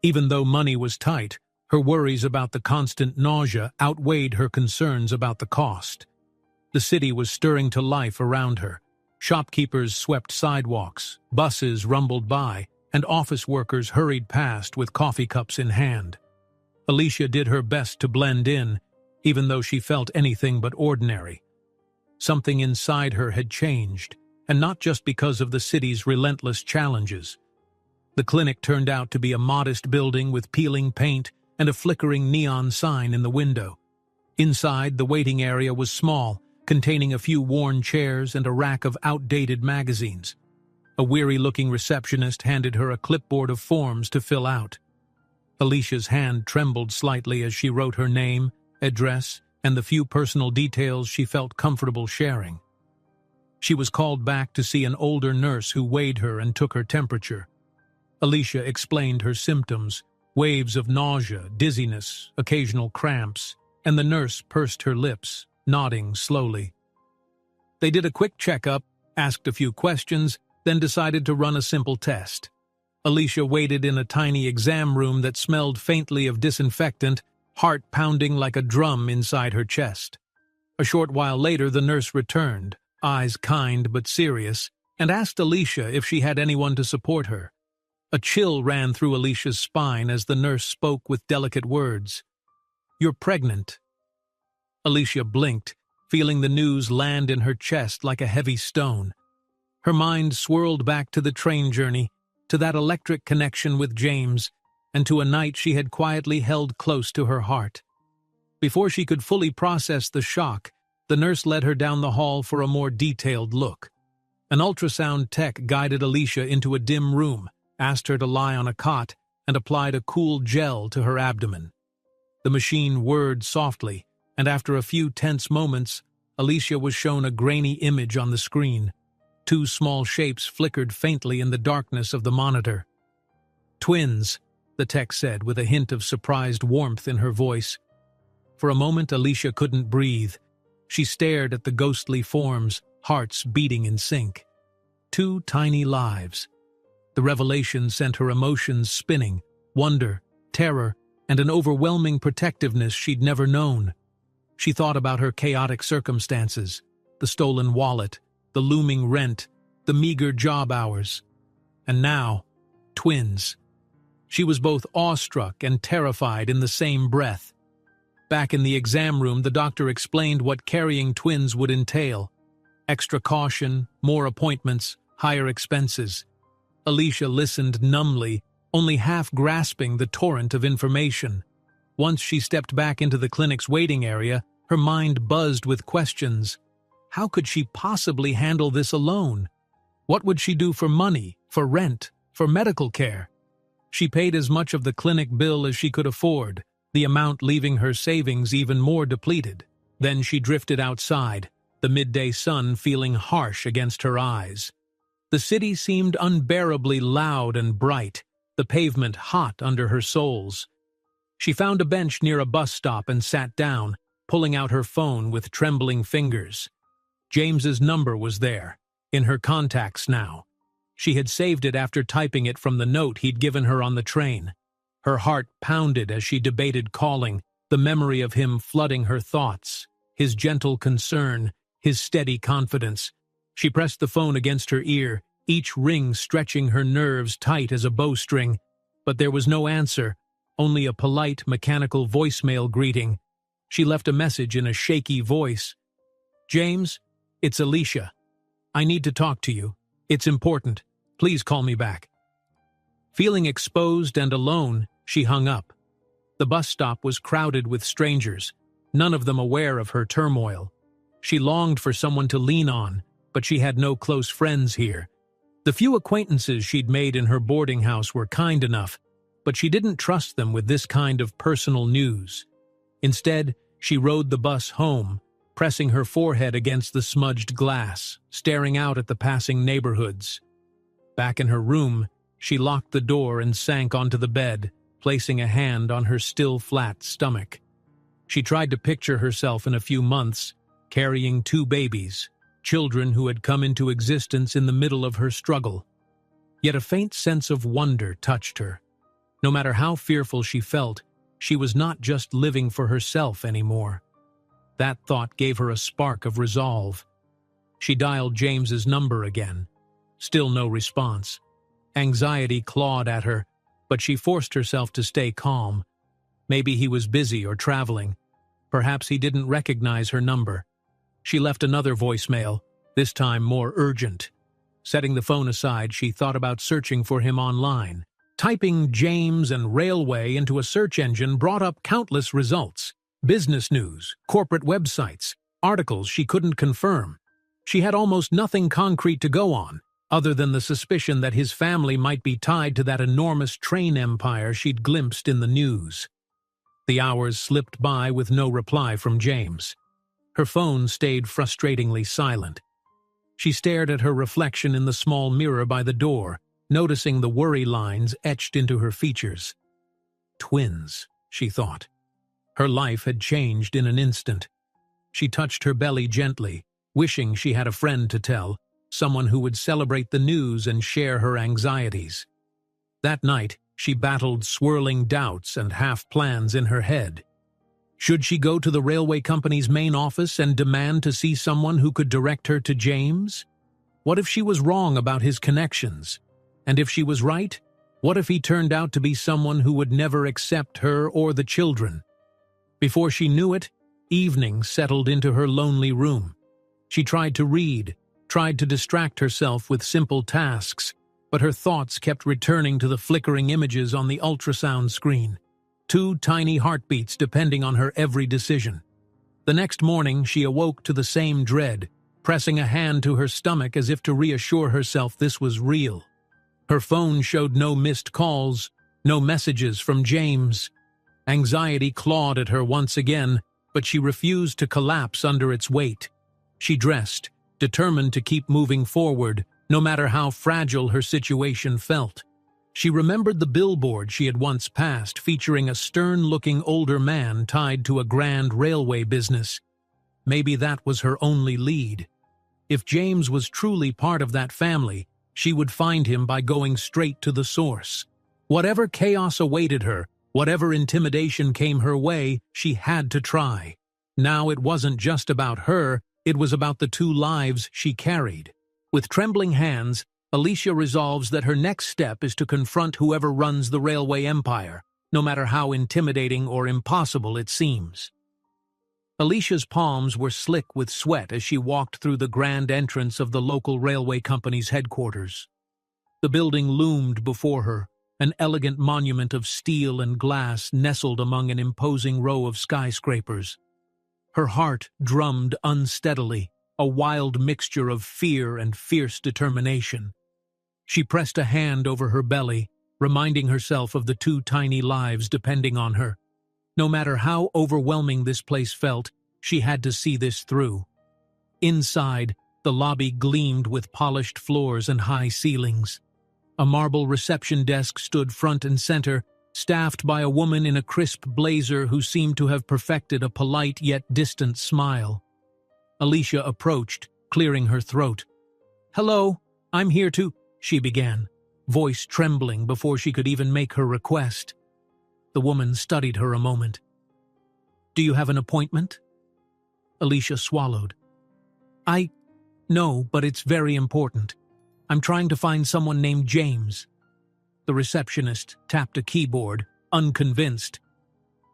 Even though money was tight, her worries about the constant nausea outweighed her concerns about the cost. The city was stirring to life around her. Shopkeepers swept sidewalks, buses rumbled by, and office workers hurried past with coffee cups in hand. Alicia did her best to blend in, even though she felt anything but ordinary. Something inside her had changed, and not just because of the city's relentless challenges. The clinic turned out to be a modest building with peeling paint and a flickering neon sign in the window. Inside, the waiting area was small, containing a few worn chairs and a rack of outdated magazines. A weary-looking receptionist handed her a clipboard of forms to fill out. Alicia's hand trembled slightly as she wrote her name, address, and the few personal details she felt comfortable sharing. She was called back to see an older nurse who weighed her and took her temperature. Alicia explained her symptoms: waves of nausea, dizziness, occasional cramps, and the nurse pursed her lips, nodding slowly. They did a quick checkup, asked a few questions, then decided to run a simple test. Alicia waited in a tiny exam room that smelled faintly of disinfectant, heart pounding like a drum inside her chest. A short while later, the nurse returned, eyes kind but serious, and asked Alicia if she had anyone to support her. A chill ran through Alicia's spine as the nurse spoke with delicate words. "You're pregnant." Alicia blinked, feeling the news land in her chest like a heavy stone. Her mind swirled back to the train journey, to that electric connection with James, and to a night she had quietly held close to her heart. Before she could fully process the shock, the nurse led her down the hall for a more detailed look. An ultrasound tech guided Alicia into a dim room, asked her to lie on a cot, and applied a cool gel to her abdomen. The machine whirred softly, and after a few tense moments, Alicia was shown a grainy image on the screen. Two small shapes flickered faintly in the darkness of the monitor. "Twins," the tech said with a hint of surprised warmth in her voice. For a moment, Alicia couldn't breathe. She stared at the ghostly forms, hearts beating in sync. 2 tiny lives. The revelation sent her emotions spinning: wonder, terror, and an overwhelming protectiveness she'd never known. She thought about her chaotic circumstances: the stolen wallet, the looming rent, the meager job hours. And now, twins. She was both awestruck and terrified in the same breath. Back in the exam room, the doctor explained what carrying twins would entail: extra caution, more appointments, higher expenses. Alicia listened numbly, only half grasping the torrent of information. Once she stepped back into the clinic's waiting area, her mind buzzed with questions. How could she possibly handle this alone? What would she do for money, for rent, for medical care? She paid as much of the clinic bill as she could afford, the amount leaving her savings even more depleted. Then she drifted outside, the midday sun feeling harsh against her eyes. The city seemed unbearably loud and bright, the pavement hot under her soles. She found a bench near a bus stop and sat down, pulling out her phone with trembling fingers. James's number was there, in her contacts now. She had saved it after typing it from the note he'd given her on the train. Her heart pounded as she debated calling, the memory of him flooding her thoughts, his gentle concern, his steady confidence. She pressed the phone against her ear, each ring stretching her nerves tight as a bowstring, but there was no answer, only a polite, mechanical voicemail greeting. She left a message in a shaky voice. "James, it's Alicia. I need to talk to you. It's important. Please call me back." Feeling exposed and alone, she hung up. The bus stop was crowded with strangers, none of them aware of her turmoil. She longed for someone to lean on, but she had no close friends here. The few acquaintances she'd made in her boarding house were kind enough, but she didn't trust them with this kind of personal news. Instead, she rode the bus home, pressing her forehead against the smudged glass, staring out at the passing neighborhoods. Back in her room, she locked the door and sank onto the bed, placing a hand on her still flat stomach. She tried to picture herself in a few months, carrying 2 babies, children who had come into existence in the middle of her struggle. Yet a faint sense of wonder touched her. No matter how fearful she felt, she was not just living for herself anymore. That thought gave her a spark of resolve. She dialed James's number again. Still no response. Anxiety clawed at her, but she forced herself to stay calm. Maybe he was busy or traveling. Perhaps he didn't recognize her number. She left another voicemail, this time more urgent. Setting the phone aside, she thought about searching for him online. Typing James and railway into a search engine brought up countless results. Business news, corporate websites, articles she couldn't confirm. She had almost nothing concrete to go on, other than the suspicion that his family might be tied to that enormous train empire she'd glimpsed in the news. The hours slipped by with no reply from James. Her phone stayed frustratingly silent. She stared at her reflection in the small mirror by the door, noticing the worry lines etched into her features. Twins, she thought. Her life had changed in an instant. She touched her belly gently, wishing she had a friend to tell, someone who would celebrate the news and share her anxieties. That night, she battled swirling doubts and half-plans in her head. Should she go to the railway company's main office and demand to see someone who could direct her to James? What if she was wrong about his connections? And if she was right, what if he turned out to be someone who would never accept her or the children? Before she knew it, evening settled into her lonely room. She tried to read, tried to distract herself with simple tasks, but her thoughts kept returning to the flickering images on the ultrasound screen. 2 tiny heartbeats depending on her every decision. The next morning, she awoke to the same dread, pressing a hand to her stomach as if to reassure herself this was real. Her phone showed no missed calls, no messages from James. Anxiety clawed at her once again, but she refused to collapse under its weight. She dressed, determined to keep moving forward, no matter how fragile her situation felt. She remembered the billboard she had once passed, featuring a stern-looking older man tied to a grand railway business. Maybe that was her only lead. If James was truly part of that family, she would find him by going straight to the source. Whatever chaos awaited her, whatever intimidation came her way, she had to try. Now it wasn't just about her, it was about the 2 lives she carried. With trembling hands, Alicia resolves that her next step is to confront whoever runs the railway empire, no matter how intimidating or impossible it seems. Alicia's palms were slick with sweat as she walked through the grand entrance of the local railway company's headquarters. The building loomed before her, an elegant monument of steel and glass nestled among an imposing row of skyscrapers. Her heart drummed unsteadily, a wild mixture of fear and fierce determination. She pressed a hand over her belly, reminding herself of the 2 tiny lives depending on her. No matter how overwhelming this place felt, she had to see this through. Inside, the lobby gleamed with polished floors and high ceilings. A marble reception desk stood front and center, staffed by a woman in a crisp blazer who seemed to have perfected a polite yet distant smile. Alicia approached, clearing her throat. "Hello, I'm here to—" she began, voice trembling before she could even make her request. The woman studied her a moment. "Do you have an appointment?" Alicia swallowed. No, but it's very important." I'm trying to find someone named James. The receptionist tapped a keyboard, unconvinced.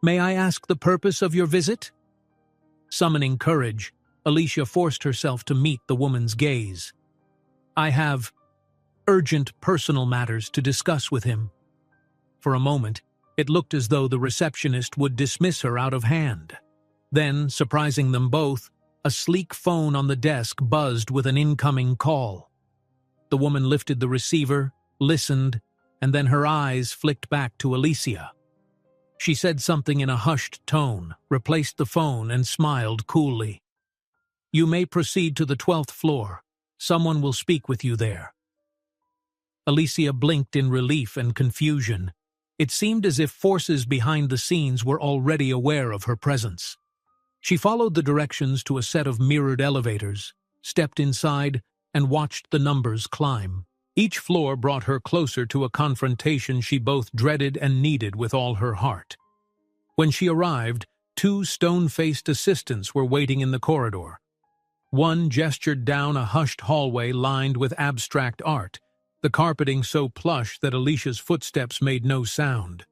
May I ask the purpose of your visit? Summoning courage, Alicia forced herself to meet the woman's gaze. I have urgent personal matters to discuss with him. For a moment, it looked as though the receptionist would dismiss her out of hand. Then, surprising them both, a sleek phone on the desk buzzed with an incoming call. The woman lifted the receiver, listened, and then her eyes flicked back to Alicia. She said something in a hushed tone, replaced the phone, and smiled coolly. You may proceed to the 12th floor. Someone will speak with you there. Alicia blinked in relief and confusion. It seemed as if forces behind the scenes were already aware of her presence. She followed the directions to a set of mirrored elevators, stepped inside, and watched the numbers climb. Each floor brought her closer to a confrontation she both dreaded and needed with all her heart. When she arrived, 2 stone-faced assistants were waiting in the corridor. One gestured down a hushed hallway lined with abstract art, the carpeting so plush that Alicia's footsteps made no sound.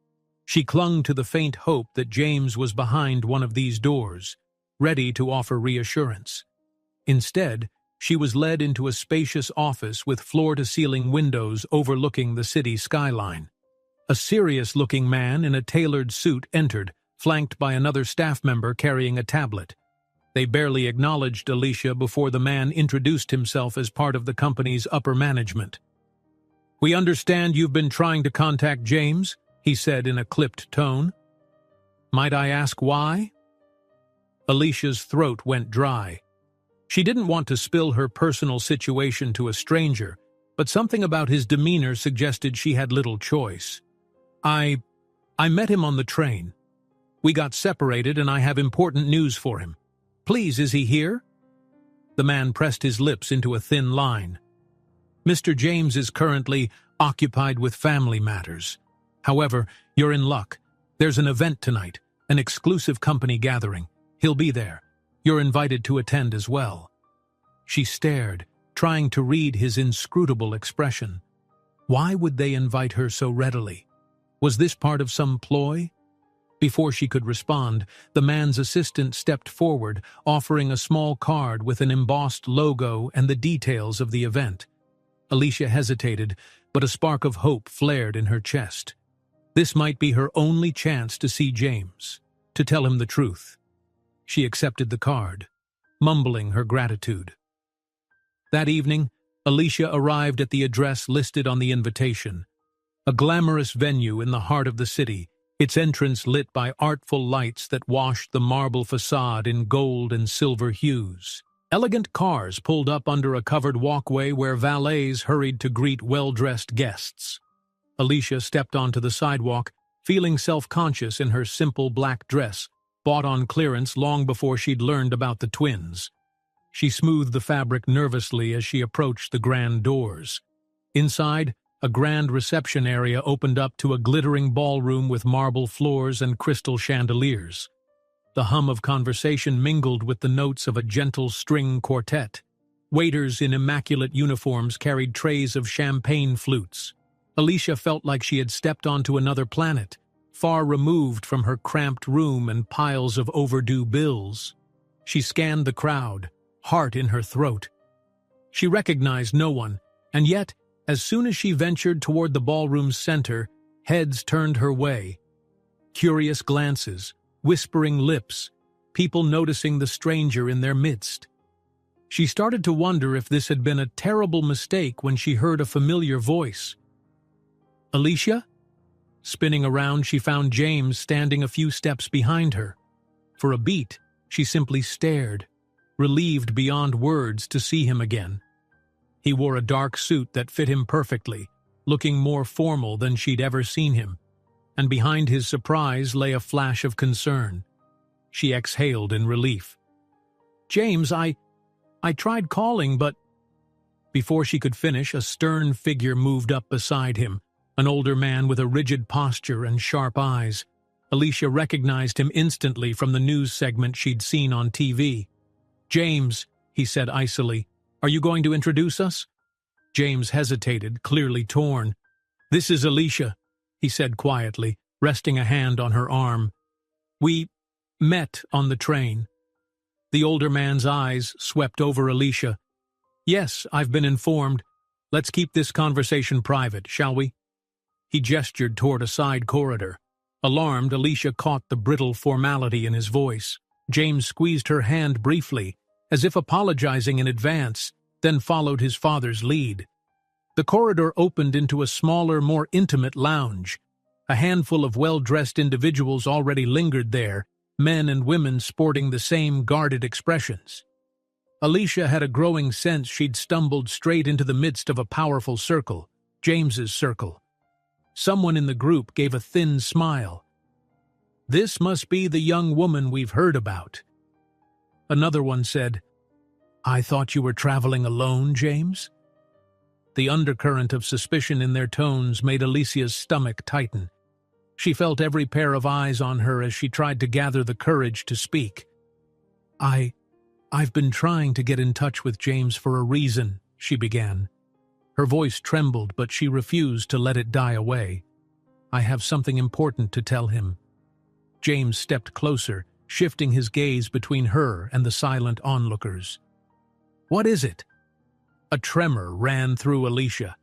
She clung to the faint hope that James was behind one of these doors, ready to offer reassurance. Instead, she was led into a spacious office with floor-to-ceiling windows overlooking the city skyline. A serious-looking man in a tailored suit entered, flanked by another staff member carrying a tablet. They barely acknowledged Alicia before the man introduced himself as part of the company's upper management. We understand you've been trying to contact James, he said in a clipped tone. Might I ask why? Alicia's throat went dry. She didn't want to spill her personal situation to a stranger, but something about his demeanor suggested she had little choice. I met him on the train. We got separated and I have important news for him. Please, is he here? The man pressed his lips into a thin line. Mr. James is currently occupied with family matters. However, you're in luck. There's an event tonight, an exclusive company gathering. He'll be there. You're invited to attend as well. She stared, trying to read his inscrutable expression. Why would they invite her so readily? Was this part of some ploy? Before she could respond, the man's assistant stepped forward, offering a small card with an embossed logo and the details of the event. Alicia hesitated, but a spark of hope flared in her chest. This might be her only chance to see James, to tell him the truth. She accepted the card, mumbling her gratitude. That evening, Alicia arrived at the address listed on the invitation. A glamorous venue in the heart of the city, its entrance lit by artful lights that washed the marble facade in gold and silver hues. Elegant cars pulled up under a covered walkway where valets hurried to greet well-dressed guests. Alicia stepped onto the sidewalk, feeling self-conscious in her simple black dress, bought on clearance long before she'd learned about the twins. She smoothed the fabric nervously as she approached the grand doors. Inside, a grand reception area opened up to a glittering ballroom with marble floors and crystal chandeliers. The hum of conversation mingled with the notes of a gentle string quartet. Waiters in immaculate uniforms carried trays of champagne flutes. Alicia felt like she had stepped onto another planet, far removed from her cramped room and piles of overdue bills. She scanned the crowd, heart in her throat. She recognized no one, and yet, as soon as she ventured toward the ballroom's center, heads turned her way. Curious glances, whispering lips, people noticing the stranger in their midst. She started to wonder if this had been a terrible mistake when she heard a familiar voice. Alicia? Spinning around, she found James standing a few steps behind her. For a beat, she simply stared, relieved beyond words to see him again. He wore a dark suit that fit him perfectly, looking more formal than she'd ever seen him, and behind his surprise lay a flash of concern. She exhaled in relief. James, I tried calling, but... Before she could finish, a stern figure moved up beside him, an older man with a rigid posture and sharp eyes. Alicia recognized him instantly from the news segment she'd seen on TV. James, he said icily, are you going to introduce us? James hesitated, clearly torn. "This is Alicia," he said quietly, resting a hand on her arm. "We met on the train." The older man's eyes swept over Alicia. "Yes, I've been informed. Let's keep this conversation private, shall we?" He gestured toward a side corridor. Alarmed, Alicia caught the brittle formality in his voice. James squeezed her hand briefly, as if apologizing in advance, then followed his father's lead. The corridor opened into a smaller, more intimate lounge. A handful of well-dressed individuals already lingered there, men and women sporting the same guarded expressions. Alicia had a growing sense she'd stumbled straight into the midst of a powerful circle, James's circle. Someone in the group gave a thin smile. "This must be the young woman we've heard about." Another one said, "I thought you were traveling alone, James?" The undercurrent of suspicion in their tones made Alicia's stomach tighten. She felt every pair of eyes on her as she tried to gather the courage to speak. I've been trying to get in touch with James for a reason," she began. Her voice trembled, but she refused to let it die away. "I have something important to tell him." James stepped closer, shifting his gaze between her and the silent onlookers. "What is it?" A tremor ran through Alicia.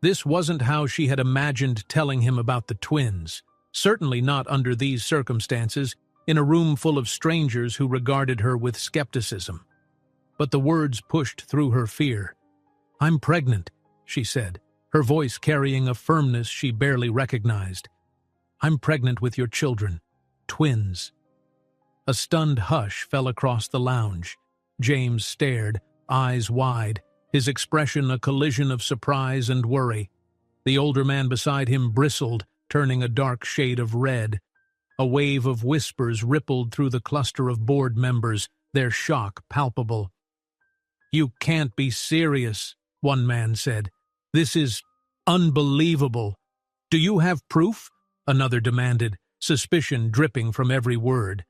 This wasn't how she had imagined telling him about the twins, certainly not under these circumstances, in a room full of strangers who regarded her with skepticism. But the words pushed through her fear. "I'm pregnant," she said, her voice carrying a firmness she barely recognized. "I'm pregnant with your children, twins." A stunned hush fell across the lounge. James stared, eyes wide, his expression a collision of surprise and worry. The older man beside him bristled, turning a dark shade of red. A wave of whispers rippled through the cluster of board members, their shock palpable. "You can't be serious," one man said. "This is unbelievable." "Do you have proof?" another demanded, suspicion dripping from every word.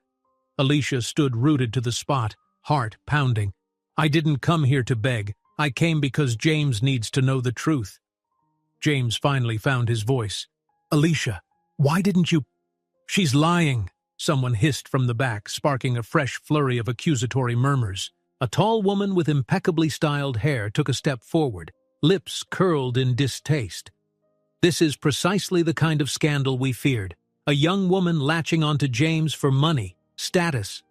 Alicia stood rooted to the spot, heart pounding. "I didn't come here to beg. I came because James needs to know the truth." James finally found his voice. "Alicia, why didn't you—" "She's lying," someone hissed from the back, sparking a fresh flurry of accusatory murmurs. A tall woman with impeccably styled hair took a step forward, lips curled in distaste. "This is precisely the kind of scandal we feared. A young woman latching onto James for money, status."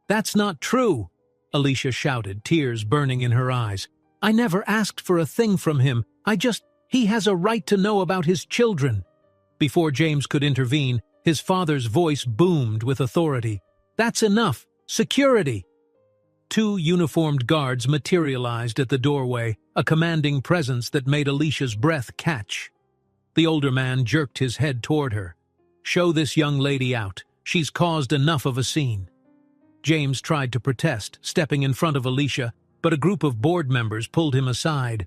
"That's not true," Alicia shouted, tears burning in her eyes. "I never asked for a thing from him. He has a right to know about his children." Before James could intervene, his father's voice boomed with authority. "That's enough! Security!" Two uniformed guards materialized at the doorway, a commanding presence that made Alicia's breath catch. The older man jerked his head toward her. "Show this young lady out. She's caused enough of a scene." James tried to protest, stepping in front of Alicia, but a group of board members pulled him aside.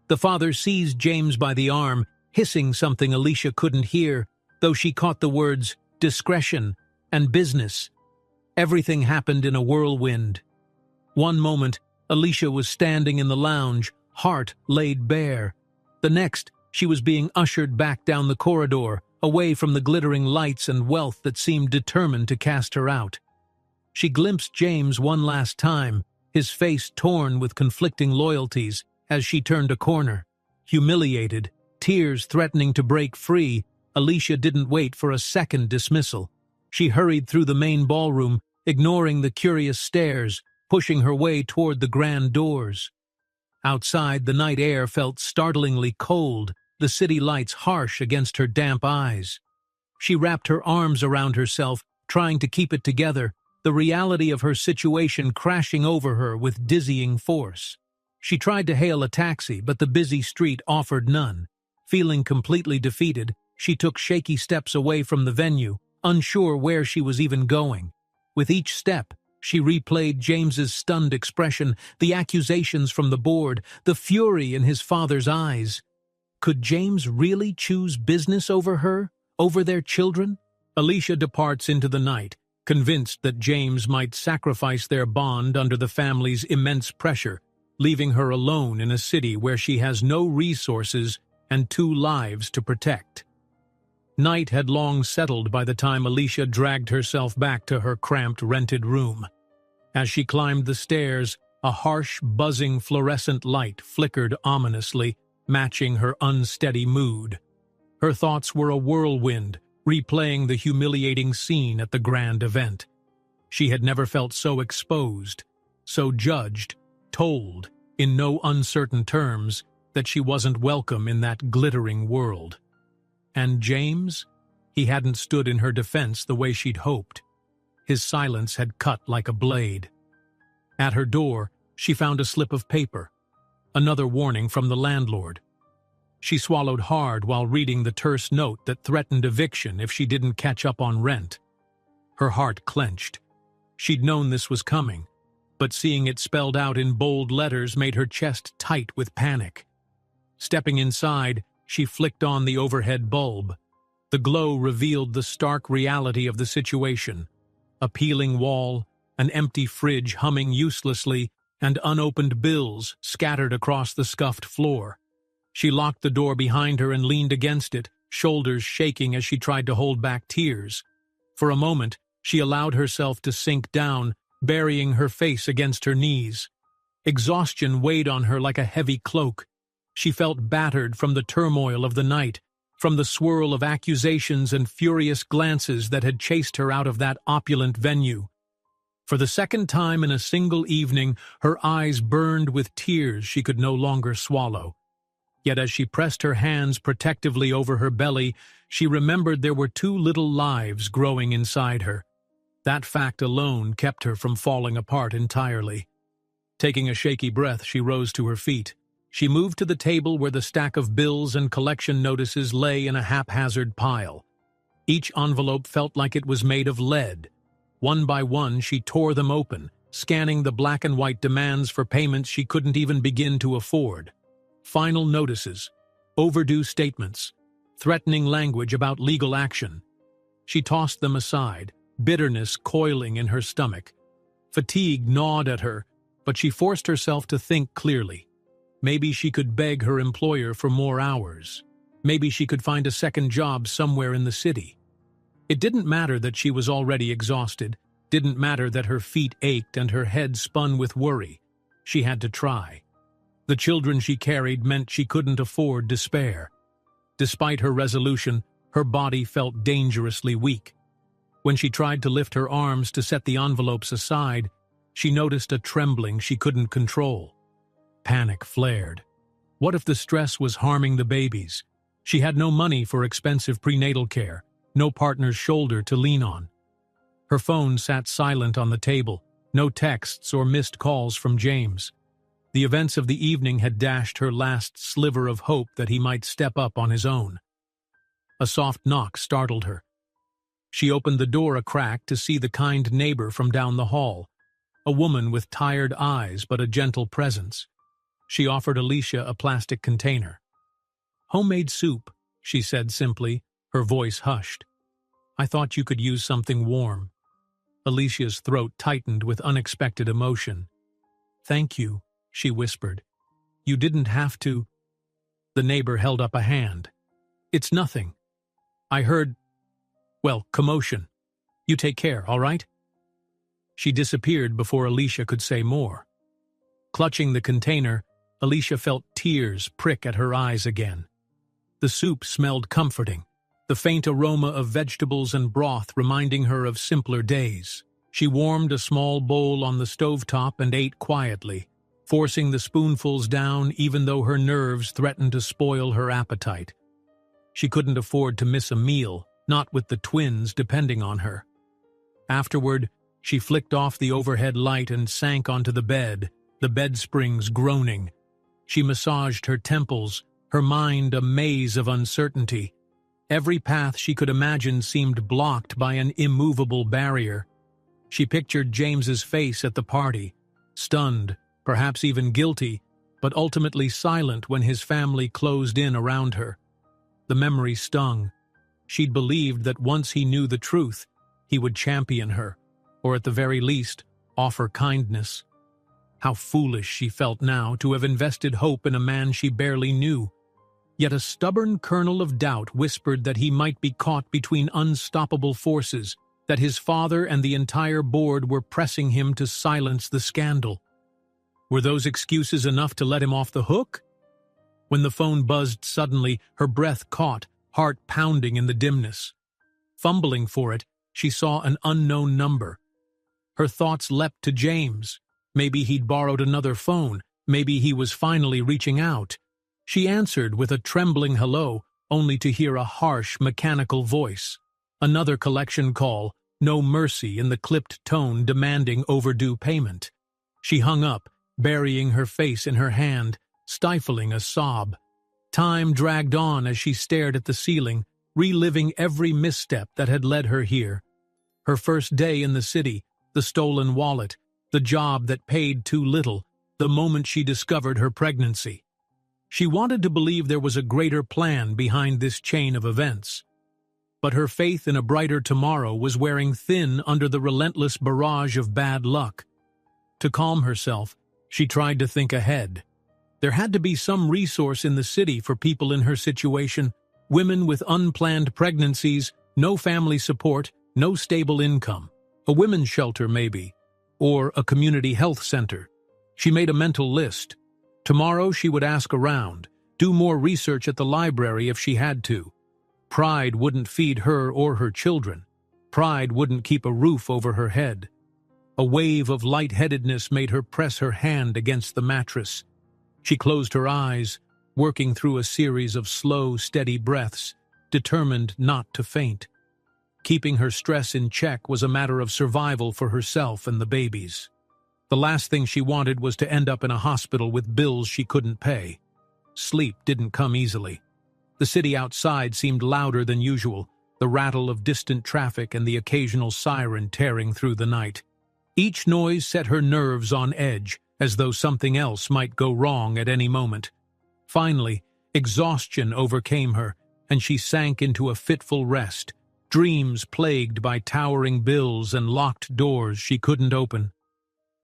The father seized James by the arm, hissing something Alicia couldn't hear, though she caught the words discretion and business. Everything happened in a whirlwind. One moment, Alicia was standing in the lounge, heart laid bare. The next, she was being ushered back down the corridor, away from the glittering lights and wealth that seemed determined to cast her out. She glimpsed James one last time, his face torn with conflicting loyalties, as she turned a corner. Humiliated, tears threatening to break free, Alicia didn't wait for a second dismissal. She hurried through the main ballroom, ignoring the curious stares, pushing her way toward the grand doors. Outside, the night air felt startlingly cold, the city lights harsh against her damp eyes. She wrapped her arms around herself, trying to keep it together, the reality of her situation crashing over her with dizzying force. She tried to hail a taxi, but the busy street offered none. Feeling completely defeated, she took shaky steps away from the venue, unsure where she was even going. With each step, she replayed James's stunned expression, the accusations from the board, the fury in his father's eyes. Could James really choose business over her, over their children? Alicia departs into the night, convinced that James might sacrifice their bond under the family's immense pressure. leaving her alone in a city where she has no resources and 2 lives to protect. Night had long settled by the time Alicia dragged herself back to her cramped rented room. As she climbed the stairs, a harsh, buzzing fluorescent light flickered ominously, matching her unsteady mood. Her thoughts were a whirlwind, replaying the humiliating scene at the grand event. She had never felt so exposed, so judged, told, in no uncertain terms, that she wasn't welcome in that glittering world. And James? He hadn't stood in her defense the way she'd hoped. His silence had cut like a blade. At her door, she found a slip of paper, another warning from the landlord. She swallowed hard while reading the terse note that threatened eviction if she didn't catch up on rent. Her heart clenched. She'd known this was coming, but seeing it spelled out in bold letters made her chest tight with panic. Stepping inside, she flicked on the overhead bulb. The glow revealed the stark reality of the situation. A peeling wall, an empty fridge humming uselessly, and unopened bills scattered across the scuffed floor. She locked the door behind her and leaned against it, shoulders shaking as she tried to hold back tears. For a moment, she allowed herself to sink down, burying her face against her knees. Exhaustion weighed on her like a heavy cloak. She felt battered from the turmoil of the night, from the swirl of accusations and furious glances that had chased her out of that opulent venue. For the second time in a single evening, her eyes burned with tears she could no longer swallow. Yet as she pressed her hands protectively over her belly, she remembered there were 2 little lives growing inside her. That fact alone kept her from falling apart entirely. Taking a shaky breath, she rose to her feet. She moved to the table where the stack of bills and collection notices lay in a haphazard pile. Each envelope felt like it was made of lead. One by one, she tore them open, scanning the black and white demands for payments she couldn't even begin to afford. Final notices, overdue statements, threatening language about legal action. She tossed them aside, bitterness coiling in her stomach. Fatigue gnawed at her, but she forced herself to think clearly. Maybe she could beg her employer for more hours. Maybe she could find a second job somewhere in the city. It didn't matter that she was already exhausted, didn't matter that her feet ached and her head spun with worry. She had to try. The children she carried meant she couldn't afford despair. Despite her resolution, her body felt dangerously weak. When she tried to lift her arms to set the envelopes aside, she noticed a trembling she couldn't control. Panic flared. What if the stress was harming the babies? She had no money for expensive prenatal care, no partner's shoulder to lean on. Her phone sat silent on the table, no texts or missed calls from James. The events of the evening had dashed her last sliver of hope that he might step up on his own. A soft knock startled her. She opened the door a crack to see the kind neighbor from down the hall, a woman with tired eyes but a gentle presence. She offered Alicia a plastic container. "Homemade soup," she said simply, her voice hushed. "I thought you could use something warm." Alicia's throat tightened with unexpected emotion. "Thank you," she whispered. "You didn't have to." The neighbor held up a hand. "It's nothing. I heard, commotion. You take care, all right?" She disappeared before Alicia could say more. Clutching the container, Alicia felt tears prick at her eyes again. The soup smelled comforting, the faint aroma of vegetables and broth reminding her of simpler days. She warmed a small bowl on the stovetop and ate quietly, forcing the spoonfuls down even though her nerves threatened to spoil her appetite. She couldn't afford to miss a meal, not with the twins depending on her. Afterward, she flicked off the overhead light and sank onto the bed springs groaning. She massaged her temples, her mind a maze of uncertainty. Every path she could imagine seemed blocked by an immovable barrier. She pictured James's face at the party, stunned, perhaps even guilty, but ultimately silent when his family closed in around her. The memory stung. She'd believed that once he knew the truth, he would champion her, or at the very least, offer kindness. How foolish she felt now to have invested hope in a man she barely knew. Yet a stubborn kernel of doubt whispered that he might be caught between unstoppable forces, that his father and the entire board were pressing him to silence the scandal. Were those excuses enough to let him off the hook? When the phone buzzed suddenly, her breath caught, heart pounding in the dimness. Fumbling for it, she saw an unknown number. Her thoughts leapt to James. Maybe he'd borrowed another phone. Maybe he was finally reaching out. She answered with a trembling hello, only to hear a harsh, mechanical voice. Another collection call, no mercy in the clipped tone demanding overdue payment. She hung up, burying her face in her hand, stifling a sob. Time dragged on as she stared at the ceiling, reliving every misstep that had led her here. Her first day in the city, the stolen wallet, the job that paid too little, the moment she discovered her pregnancy. She wanted to believe there was a greater plan behind this chain of events. But her faith in a brighter tomorrow was wearing thin under the relentless barrage of bad luck. To calm herself, she tried to think ahead. There had to be some resource in the city for people in her situation, women with unplanned pregnancies, no family support, no stable income. A women's shelter, maybe, or a community health center. She made a mental list. Tomorrow she would ask around, do more research at the library if she had to. Pride wouldn't feed her or her children. Pride wouldn't keep a roof over her head. A wave of lightheadedness made her press her hand against the mattress. She closed her eyes, working through a series of slow, steady breaths, determined not to faint. Keeping her stress in check was a matter of survival for herself and the babies. The last thing she wanted was to end up in a hospital with bills she couldn't pay. Sleep didn't come easily. The city outside seemed louder than usual, the rattle of distant traffic and the occasional siren tearing through the night. Each noise set her nerves on edge, as though something else might go wrong at any moment. Finally, exhaustion overcame her, and she sank into a fitful rest, dreams plagued by towering bills and locked doors she couldn't open.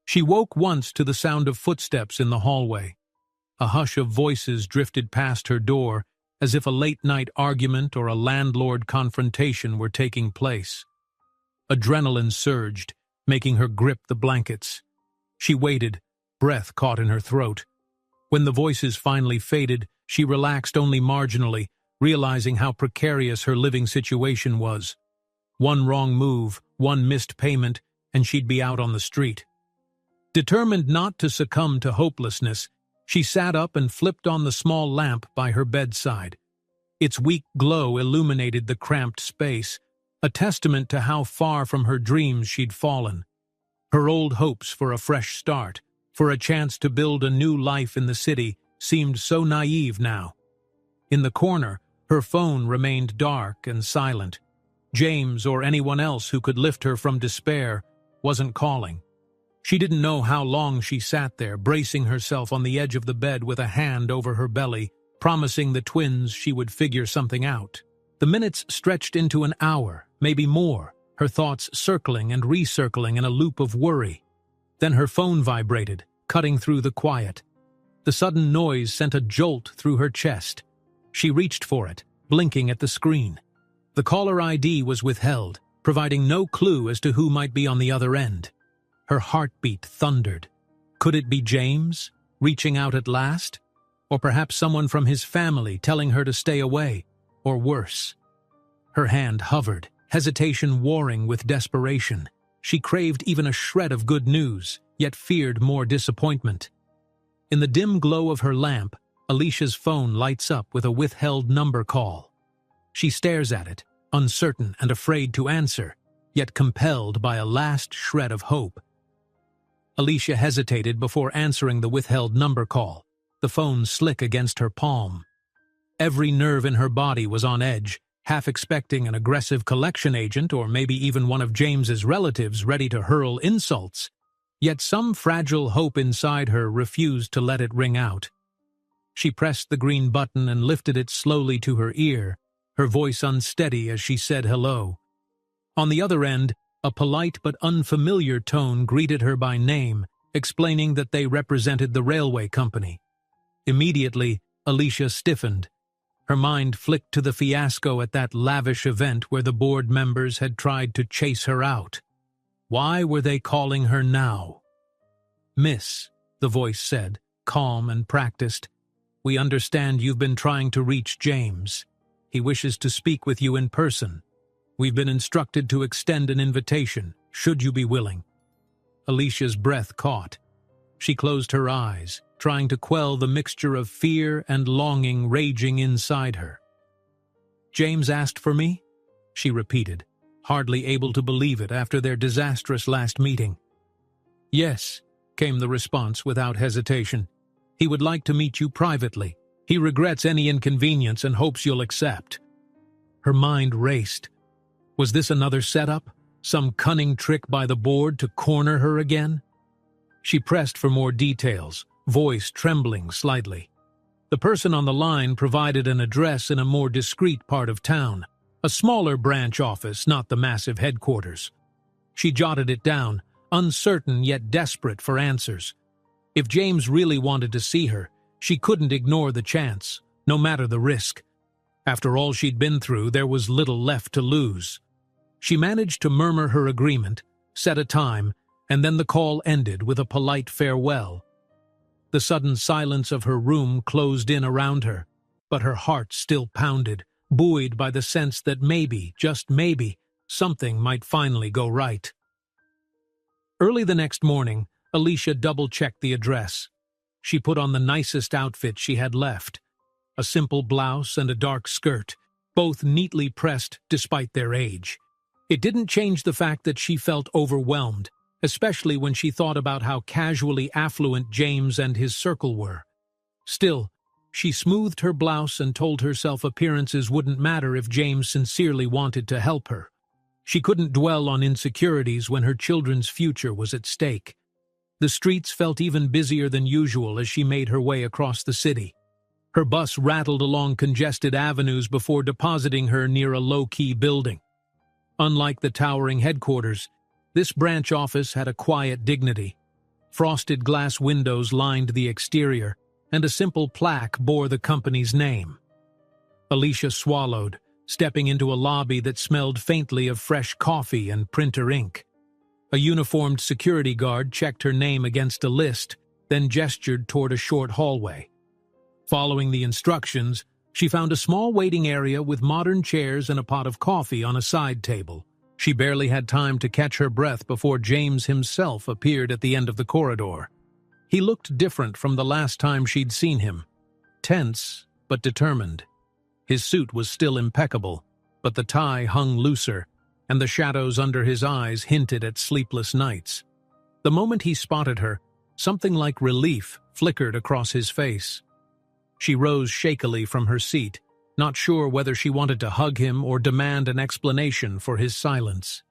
She woke once to the sound of footsteps in the hallway. A hush of voices drifted past her door, as if a late-night argument or a landlord confrontation were taking place. Adrenaline surged, making her grip the blankets. She waited, breath caught in her throat. When the voices finally faded, she relaxed only marginally, realizing how precarious her living situation was. One wrong move, one missed payment, and she'd be out on the street. Determined not to succumb to hopelessness, she sat up and flipped on the small lamp by her bedside. Its weak glow illuminated the cramped space, a testament to how far from her dreams she'd fallen. Her old hopes for a fresh start, for a chance to build a new life in the city, seemed so naive now. In the corner, her phone remained dark and silent. James or anyone else who could lift her from despair wasn't calling. She didn't know how long she sat there, bracing herself on the edge of the bed with a hand over her belly, promising the twins she would figure something out. The minutes stretched into an hour, maybe more, her thoughts circling and recircling in a loop of worry. Then her phone vibrated, cutting through the quiet. The sudden noise sent a jolt through her chest. She reached for it, blinking at the screen. The caller ID was withheld, providing no clue as to who might be on the other end. Her heartbeat thundered. Could it be James, reaching out at last? Or perhaps someone from his family telling her to stay away, or worse? Her hand hovered, hesitation warring with desperation. She craved even a shred of good news, yet feared more disappointment. In the dim glow of her lamp, Alicia's phone lights up with a withheld number call. She stares at it, uncertain and afraid to answer, yet compelled by a last shred of hope. Alicia hesitated before answering the withheld number call, the phone slick against her palm. Every nerve in her body was on edge, half expecting an aggressive collection agent or maybe even one of James's relatives ready to hurl insults. Yet some fragile hope inside her refused to let it ring out. She pressed the green button and lifted it slowly to her ear, her voice unsteady as she said hello. On the other end, a polite but unfamiliar tone greeted her by name, explaining that they represented the railway company. Immediately, Alicia stiffened. Her mind flicked to the fiasco at that lavish event where the board members had tried to chase her out. Why were they calling her now? "Miss," the voice said, calm and practiced, "we understand you've been trying to reach James. He wishes to speak with you in person. We've been instructed to extend an invitation, should you be willing." Alicia's breath caught. She closed her eyes, trying to quell the mixture of fear and longing raging inside her. "James asked for me?" she repeated, hardly able to believe it after their disastrous last meeting. "Yes," came the response without hesitation. "He would like to meet you privately. He regrets any inconvenience and hopes you'll accept." Her mind raced. Was this another setup? Some cunning trick by the board to corner her again? She pressed for more details, voice trembling slightly. The person on the line provided an address in a more discreet part of town, a smaller branch office, not the massive headquarters. She jotted it down, uncertain yet desperate for answers. If James really wanted to see her, she couldn't ignore the chance, no matter the risk. After all she'd been through, there was little left to lose. She managed to murmur her agreement, set a time, and then the call ended with a polite farewell. The sudden silence of her room closed in around her, but her heart still pounded, buoyed by the sense that maybe, just maybe, something might finally go right. Early the next morning, Alicia double-checked the address. She put on the nicest outfit she had left, a simple blouse and a dark skirt, both neatly pressed despite their age. It didn't change the fact that she felt overwhelmed, especially when she thought about how casually affluent James and his circle were. Still, she smoothed her blouse and told herself appearances wouldn't matter if James sincerely wanted to help her. She couldn't dwell on insecurities when her children's future was at stake. The streets felt even busier than usual as she made her way across the city. Her bus rattled along congested avenues before depositing her near a low-key building. Unlike the towering headquarters, this branch office had a quiet dignity. Frosted glass windows lined the exterior, and a simple plaque bore the company's name. Alicia swallowed, stepping into a lobby that smelled faintly of fresh coffee and printer ink. A uniformed security guard checked her name against a list, then gestured toward a short hallway. Following the instructions, she found a small waiting area with modern chairs and a pot of coffee on a side table. She barely had time to catch her breath before James himself appeared at the end of the corridor. He looked different from the last time she'd seen him. Tense, but determined. His suit was still impeccable, but the tie hung looser, and the shadows under his eyes hinted at sleepless nights. The moment he spotted her, something like relief flickered across his face. She rose shakily from her seat, not sure whether she wanted to hug him or demand an explanation for his silence.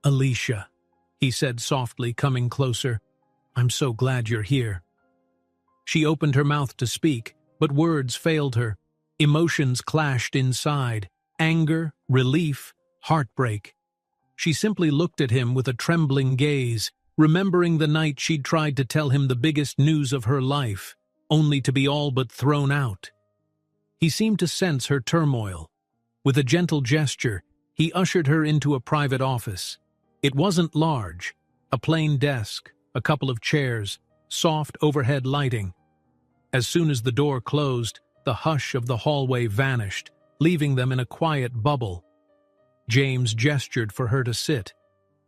"Alicia," he said softly, coming closer, "I'm so glad you're here." She opened her mouth to speak, but words failed her. Emotions clashed inside: anger, relief, heartbreak. She simply looked at him with a trembling gaze, remembering the night she'd tried to tell him the biggest news of her life, only to be all but thrown out. He seemed to sense her turmoil. With a gentle gesture, he ushered her into a private office. It wasn't large: a plain desk, a couple of chairs, soft overhead lighting. As soon as the door closed, the hush of the hallway vanished, leaving them in a quiet bubble. James gestured for her to sit.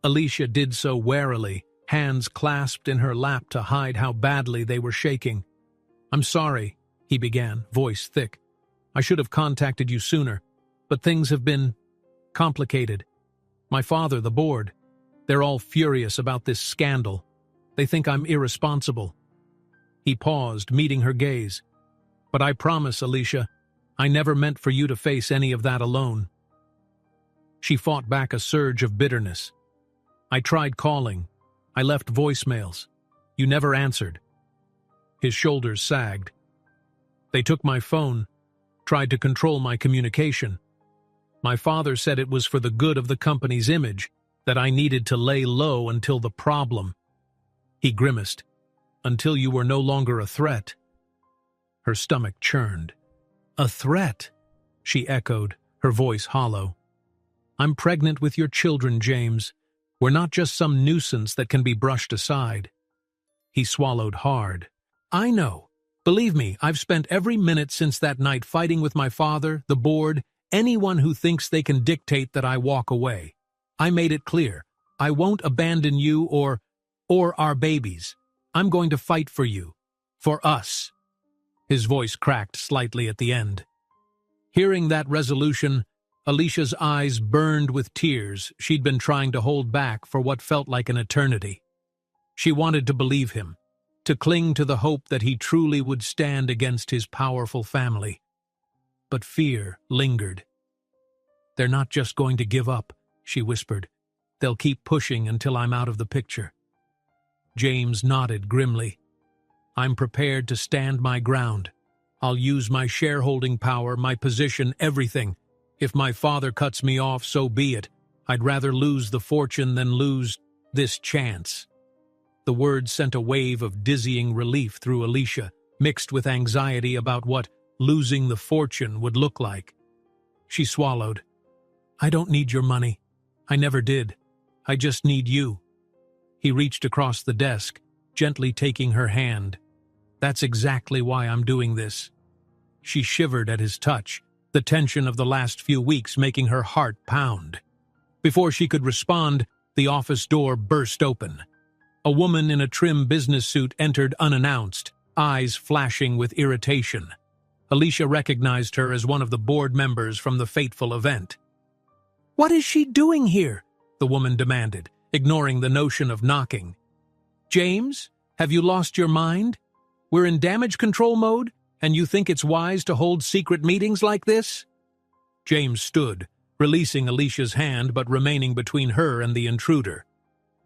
Alicia did so warily, hands clasped in her lap to hide how badly they were shaking. "I'm sorry," he began, voice thick. "I should have contacted you sooner, but things have been complicated. My father, the board, they're all furious about this scandal. They think I'm irresponsible." He paused, meeting her gaze. "But I promise, Alicia, I never meant for you to face any of that alone." She fought back a surge of bitterness. "I tried calling. I left voicemails. You never answered." His shoulders sagged. "They took my phone, tried to control my communication. My father said it was for the good of the company's image, that I needed to lay low until the problem." He grimaced. Until you were no longer a threat. Her stomach churned. A threat, she echoed, her voice hollow. I'm pregnant with your children, James. We're not just some nuisance that can be brushed aside. He swallowed hard. I know. Believe me, I've spent every minute since that night fighting with my father, the board, anyone who thinks they can dictate that I walk away. I made it clear. I won't abandon you or our babies. I'm going to fight for you. For us. His voice cracked slightly at the end. Hearing that resolution, Alicia's eyes burned with tears she'd been trying to hold back for what felt like an eternity. She wanted to believe him, to cling to the hope that he truly would stand against his powerful family. But fear lingered. They're not just going to give up, she whispered. They'll keep pushing until I'm out of the picture. James nodded grimly. I'm prepared to stand my ground. I'll use my shareholding power, my position, everything. If my father cuts me off, so be it. I'd rather lose the fortune than lose this chance. The words sent a wave of dizzying relief through Alicia, mixed with anxiety about what losing the fortune would look like. She swallowed. I don't need your money. I never did. I just need you. He reached across the desk, gently taking her hand. That's exactly why I'm doing this. She shivered at his touch, the tension of the last few weeks making her heart pound. Before she could respond, the office door burst open. A woman in a trim business suit entered unannounced, eyes flashing with irritation. Alicia recognized her as one of the board members from the fateful event. What is she doing here? The woman demanded, ignoring the notion of knocking. James, have you lost your mind? We're in damage control mode, and you think it's wise to hold secret meetings like this? James stood, releasing Alicia's hand but remaining between her and the intruder.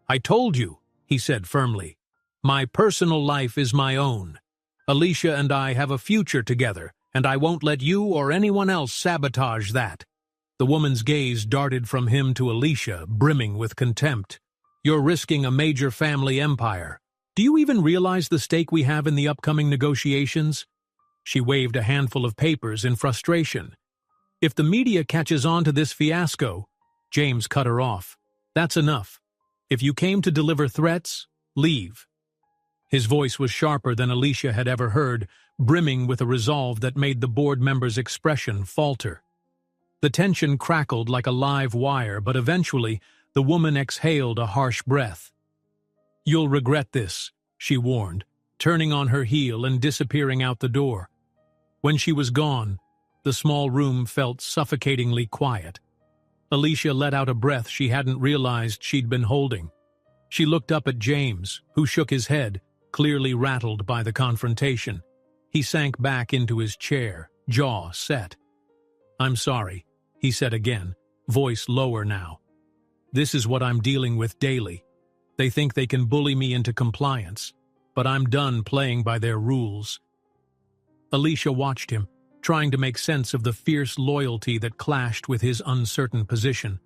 I told you, he said firmly. My personal life is my own. Alicia and I have a future together, and I won't let you or anyone else sabotage that. The woman's gaze darted from him to Alicia, brimming with contempt. You're risking a major family empire. Do you even realize the stake we have in the upcoming negotiations? She waved a handful of papers in frustration. If the media catches on to this fiasco, James cut her off. That's enough. If you came to deliver threats, leave. His voice was sharper than Alicia had ever heard, brimming with a resolve that made the board member's expression falter. The tension crackled like a live wire, but eventually the woman exhaled a harsh breath. You'll regret this, she warned, turning on her heel and disappearing out the door. When she was gone, the small room felt suffocatingly quiet. Alicia let out a breath she hadn't realized she'd been holding. She looked up at James, who shook his head, clearly rattled by the confrontation. He sank back into his chair, jaw set. I'm sorry, he said again, voice lower now. This is what I'm dealing with daily. They think they can bully me into compliance, but I'm done playing by their rules. Alicia watched him, trying to make sense of the fierce loyalty that clashed with his uncertain position.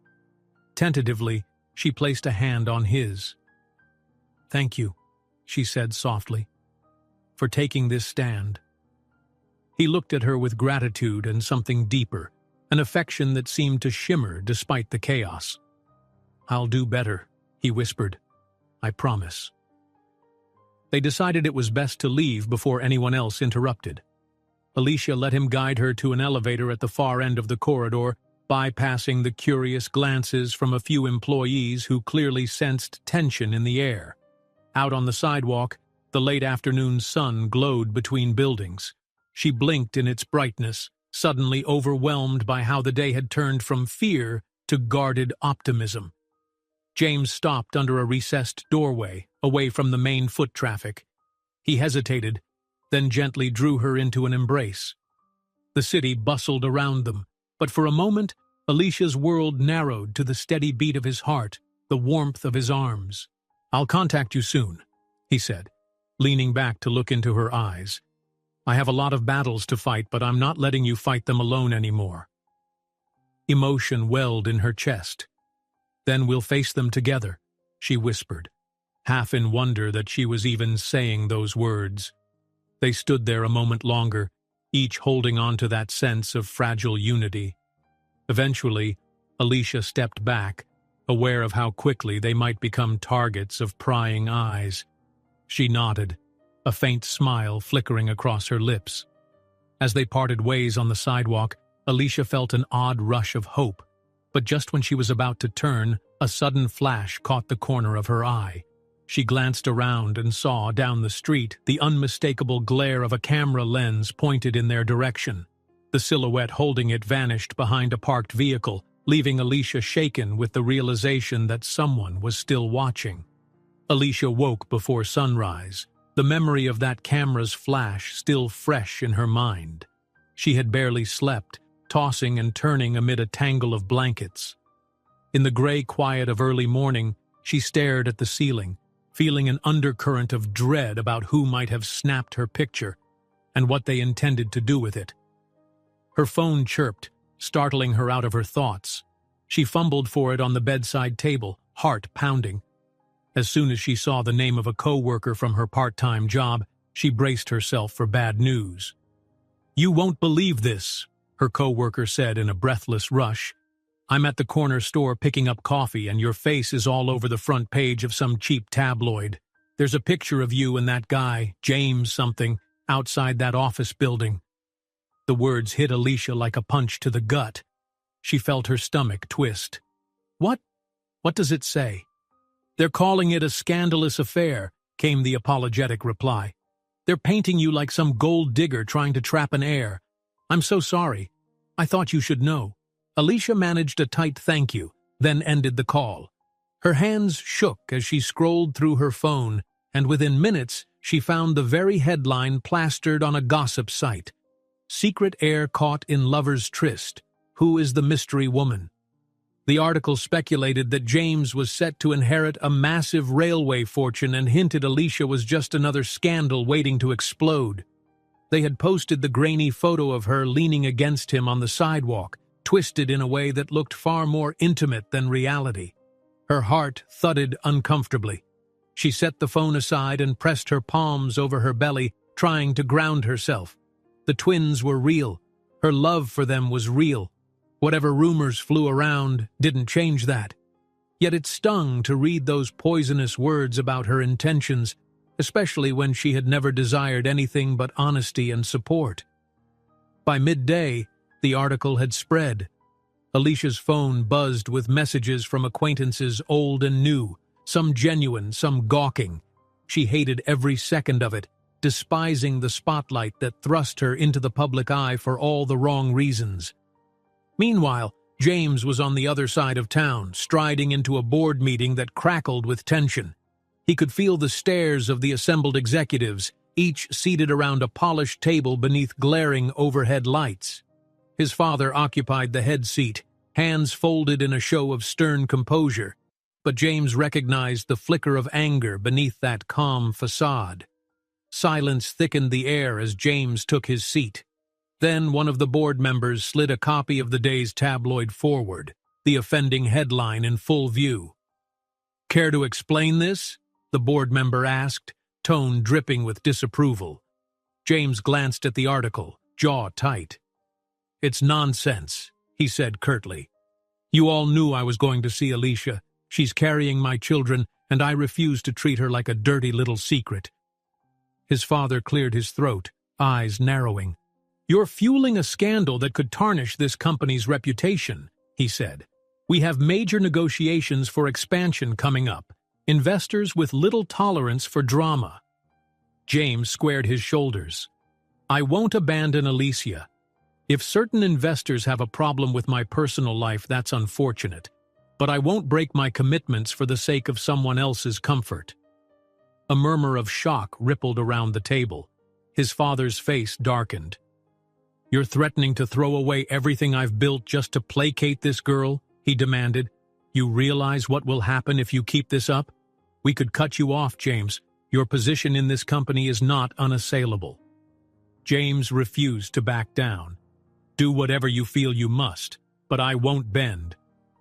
Tentatively, she placed a hand on his. Thank you, she said softly, for taking this stand. He looked at her with gratitude and something deeper, an affection that seemed to shimmer despite the chaos. I'll do better, he whispered. I promise. They decided it was best to leave before anyone else interrupted. Alicia let him guide her to an elevator at the far end of the corridor, bypassing the curious glances from a few employees who clearly sensed tension in the air. Out on the sidewalk, the late afternoon sun glowed between buildings. She blinked in its brightness, suddenly overwhelmed by how the day had turned from fear to guarded optimism. James stopped under a recessed doorway, away from the main foot traffic. He hesitated, then gently drew her into an embrace. The city bustled around them, but for a moment, Alicia's world narrowed to the steady beat of his heart, the warmth of his arms. I'll contact you soon, he said, leaning back to look into her eyes. I have a lot of battles to fight, but I'm not letting you fight them alone anymore. Emotion welled in her chest. Then we'll face them together, she whispered. half in wonder that she was even saying those words. They stood there a moment longer, each holding on to that sense of fragile unity. Eventually, Alicia stepped back, aware of how quickly they might become targets of prying eyes. She nodded, a faint smile flickering across her lips. As they parted ways on the sidewalk, Alicia felt an odd rush of hope, but just when she was about to turn, a sudden flash caught the corner of her eye. She glanced around and saw, down the street, the unmistakable glare of a camera lens pointed in their direction. The silhouette holding it vanished behind a parked vehicle, leaving Alicia shaken with the realization that someone was still watching. Alicia woke before sunrise, the memory of that camera's flash still fresh in her mind. She had barely slept, tossing and turning amid a tangle of blankets. In the gray quiet of early morning, she stared at the ceiling, feeling an undercurrent of dread about who might have snapped her picture and what they intended to do with it. Her phone chirped, startling her out of her thoughts. She fumbled for it on the bedside table, heart pounding. As soon as she saw the name of a co-worker from her part-time job, she braced herself for bad news. "You won't believe this," her co-worker said in a breathless rush. "I'm at the corner store picking up coffee and your face is all over the front page of some cheap tabloid. There's a picture of you and that guy, James something, outside that office building." The words hit Alicia like a punch to the gut. She felt her stomach twist. What? What does it say?" "They're calling it a scandalous affair," came the apologetic reply. "They're painting you like some gold digger trying to trap an heir. I'm so sorry. I thought you should know." Alicia managed a tight thank you, then ended the call. Her hands shook as she scrolled through her phone, and within minutes she found the very headline plastered on a gossip site. "Secret heir caught in lover's tryst. Who is the mystery woman?" The article speculated that James was set to inherit a massive railway fortune and hinted Alicia was just another scandal waiting to explode. They had posted the grainy photo of her leaning against him on the sidewalk, twisted in a way that looked far more intimate than reality. Her heart thudded uncomfortably. She set the phone aside and pressed her palms over her belly, trying to ground herself. The twins were real. Her love for them was real. Whatever rumors flew around didn't change that. Yet it stung to read those poisonous words about her intentions, especially when she had never desired anything but honesty and support. By midday, the article had spread. Alicia's phone buzzed with messages from acquaintances old and new, some genuine, some gawking. She hated every second of it, despising the spotlight that thrust her into the public eye for all the wrong reasons. Meanwhile, James was on the other side of town, striding into a board meeting that crackled with tension. He could feel the stares of the assembled executives, each seated around a polished table beneath glaring overhead lights. His father occupied the head seat, hands folded in a show of stern composure, but James recognized the flicker of anger beneath that calm facade. Silence thickened the air as James took his seat. Then one of the board members slid a copy of the day's tabloid forward, the offending headline in full view. "Care to explain this?" the board member asked, tone dripping with disapproval. James glanced at the article, jaw tight. "It's nonsense," he said curtly. "You all knew I was going to see Alicia. She's carrying my children, and I refuse to treat her like a dirty little secret." His father cleared his throat, eyes narrowing. "You're fueling a scandal that could tarnish this company's reputation," he said. "We have major negotiations for expansion coming up. Investors with little tolerance for drama." James squared his shoulders. "I won't abandon Alicia. If certain investors have a problem with my personal life, that's unfortunate. But I won't break my commitments for the sake of someone else's comfort." A murmur of shock rippled around the table. His father's face darkened. "You're threatening to throw away everything I've built just to placate this girl?" he demanded. "You realize what will happen if you keep this up? We could cut you off, James. Your position in this company is not unassailable." James refused to back down. "Do whatever you feel you must, but I won't bend.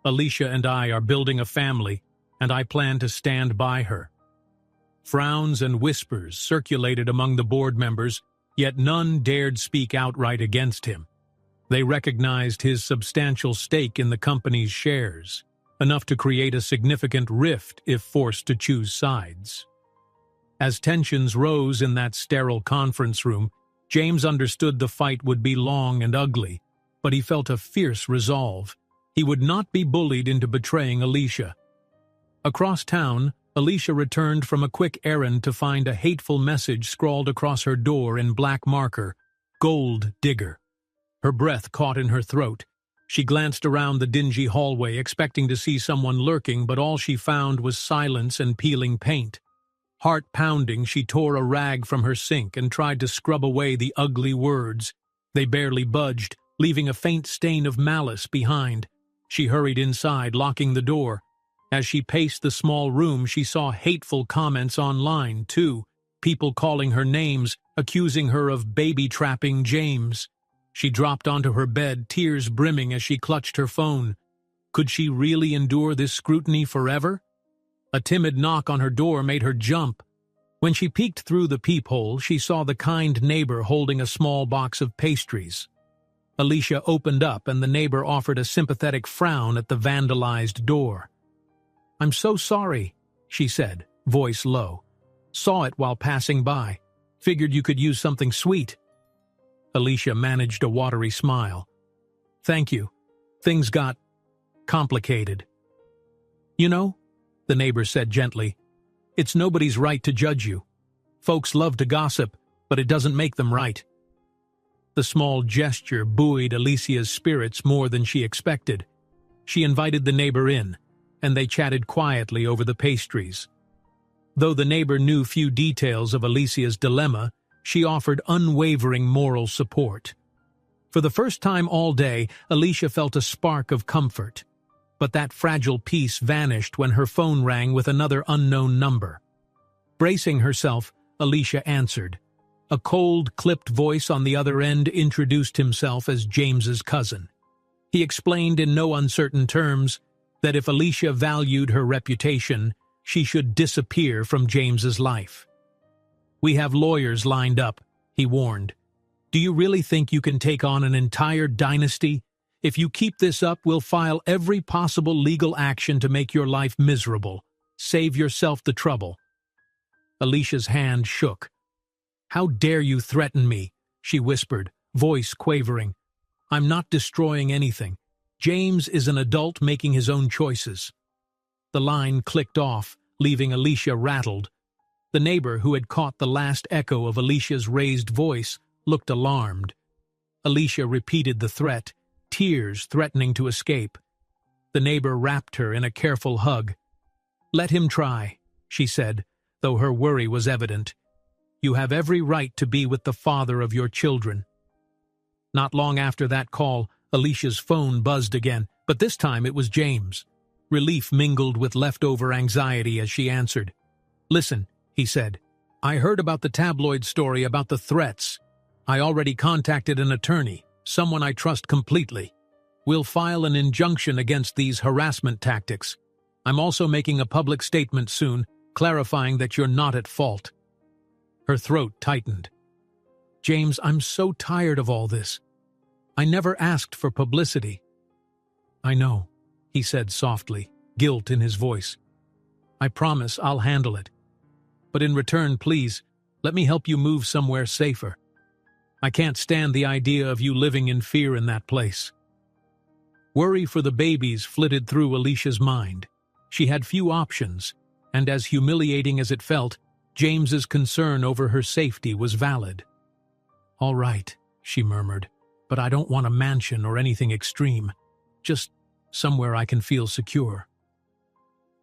Alicia and I are building a family, and I plan to stand by her." Frowns and whispers circulated among the board members, yet none dared speak outright against him. They recognized his substantial stake in the company's shares, enough to create a significant rift if forced to choose sides. As tensions rose in that sterile conference room, James understood the fight would be long and ugly, but he felt a fierce resolve. He would not be bullied into betraying Alicia. Across town, Alicia returned from a quick errand to find a hateful message scrawled across her door in black marker, "Gold Digger." Her breath caught in her throat. She glanced around the dingy hallway, expecting to see someone lurking, but all she found was silence and peeling paint. Heart-pounding, she tore a rag from her sink and tried to scrub away the ugly words. They barely budged, leaving a faint stain of malice behind. She hurried inside, locking the door. As she paced the small room, she saw hateful comments online, too, people calling her names, accusing her of baby-trapping James. She dropped onto her bed, tears brimming as she clutched her phone. Could she really endure this scrutiny forever? A timid knock on her door made her jump. When she peeked through the peephole, she saw the kind neighbor holding a small box of pastries. Alicia opened up, and the neighbor offered a sympathetic frown at the vandalized door. "I'm so sorry," she said, voice low. "Saw it while passing by. Figured you could use something sweet." Alicia managed a watery smile. "Thank you. Things got complicated." "You know," the neighbor said gently, "it's nobody's right to judge you. Folks love to gossip, but it doesn't make them right." The small gesture buoyed Alicia's spirits more than she expected. She invited the neighbor in, and they chatted quietly over the pastries. Though the neighbor knew few details of Alicia's dilemma, she offered unwavering moral support. For the first time all day, Alicia felt a spark of comfort. But that fragile peace vanished when her phone rang with another unknown number. Bracing herself, Alicia answered. A cold, clipped voice on the other end introduced himself as James's cousin. He explained in no uncertain terms that if Alicia valued her reputation, she should disappear from James's life. "We have lawyers lined up," he warned. "Do you really think you can take on an entire dynasty? If you keep this up, we'll file every possible legal action to make your life miserable. Save yourself the trouble." Alicia's hand shook. "How dare you threaten me?" she whispered, voice quavering. "I'm not destroying anything. James is an adult making his own choices." The line clicked off, leaving Alicia rattled. The neighbor, who had caught the last echo of Alicia's raised voice, looked alarmed. Alicia repeated the threat, tears threatening to escape. The neighbor wrapped her in a careful hug. "Let him try," she said, though her worry was evident. "You have every right to be with the father of your children." Not long after that call, Alicia's phone buzzed again, but this time it was James. Relief mingled with leftover anxiety as she answered. "Listen," he said. "I heard about the tabloid story about the threats. I already contacted an attorney, someone I trust completely. We'll file an injunction against these harassment tactics. I'm also making a public statement soon, clarifying that you're not at fault." Her throat tightened. "James, I'm so tired of all this. I never asked for publicity." "I know," he said softly, guilt in his voice. "I promise I'll handle it. But in return, please, let me help you move somewhere safer. I can't stand the idea of you living in fear in that place." Worry for the babies flitted through Alicia's mind. She had few options, and as humiliating as it felt, James's concern over her safety was valid. "All right," she murmured, "but I don't want a mansion or anything extreme. Just somewhere I can feel secure."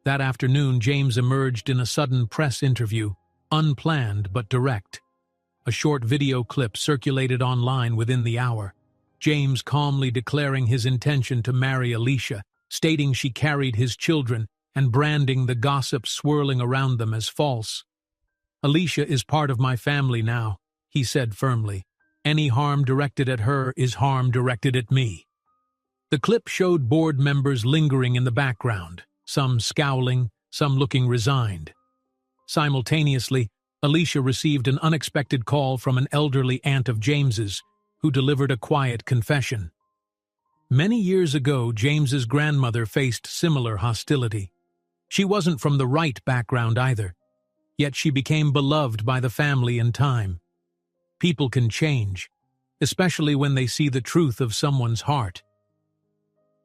That afternoon, James emerged in a sudden press interview, unplanned but direct. A short video clip circulated online within the hour. James calmly declaring his intention to marry Alicia, stating she carried his children, and branding the gossip swirling around them as false. "Alicia is part of my family now," he said firmly. "Any harm directed at her is harm directed at me." The clip showed board members lingering in the background, some scowling, some looking resigned. Simultaneously, Alicia received an unexpected call from an elderly aunt of James's, who delivered a quiet confession. Many years ago, James's grandmother faced similar hostility. She wasn't from the right background either, yet she became beloved by the family in time. People can change, especially when they see the truth of someone's heart.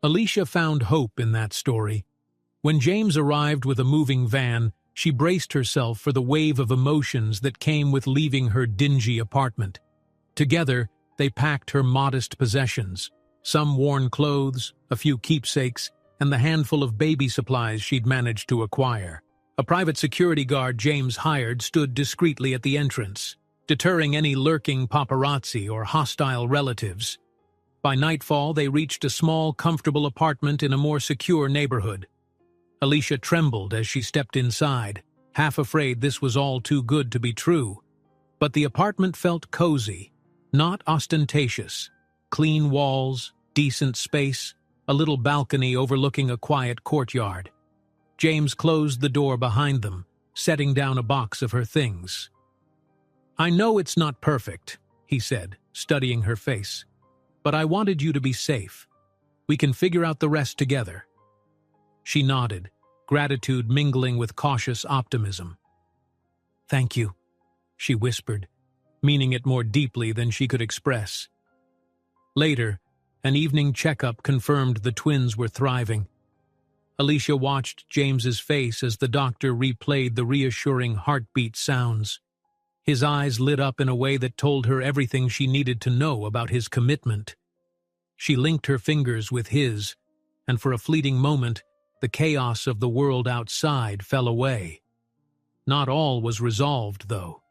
Alicia found hope in that story. When James arrived with a moving van, she braced herself for the wave of emotions that came with leaving her dingy apartment. Together, they packed her modest possessions, some worn clothes, a few keepsakes, and the handful of baby supplies she'd managed to acquire. A private security guard James hired stood discreetly at the entrance, deterring any lurking paparazzi or hostile relatives. By nightfall, they reached a small, comfortable apartment in a more secure neighborhood. Alicia trembled as she stepped inside, half afraid this was all too good to be true. But the apartment felt cozy, not ostentatious. Clean walls, decent space, a little balcony overlooking a quiet courtyard. James closed the door behind them, setting down a box of her things. "I know it's not perfect," he said, studying her face, "but I wanted you to be safe. We can figure out the rest together." She nodded, gratitude mingling with cautious optimism. "Thank you," she whispered, meaning it more deeply than she could express. Later, an evening checkup confirmed the twins were thriving. Alicia watched James's face as the doctor replayed the reassuring heartbeat sounds. His eyes lit up in a way that told her everything she needed to know about his commitment. She linked her fingers with his, and for a fleeting moment, the chaos of the world outside fell away. Not all was resolved, though.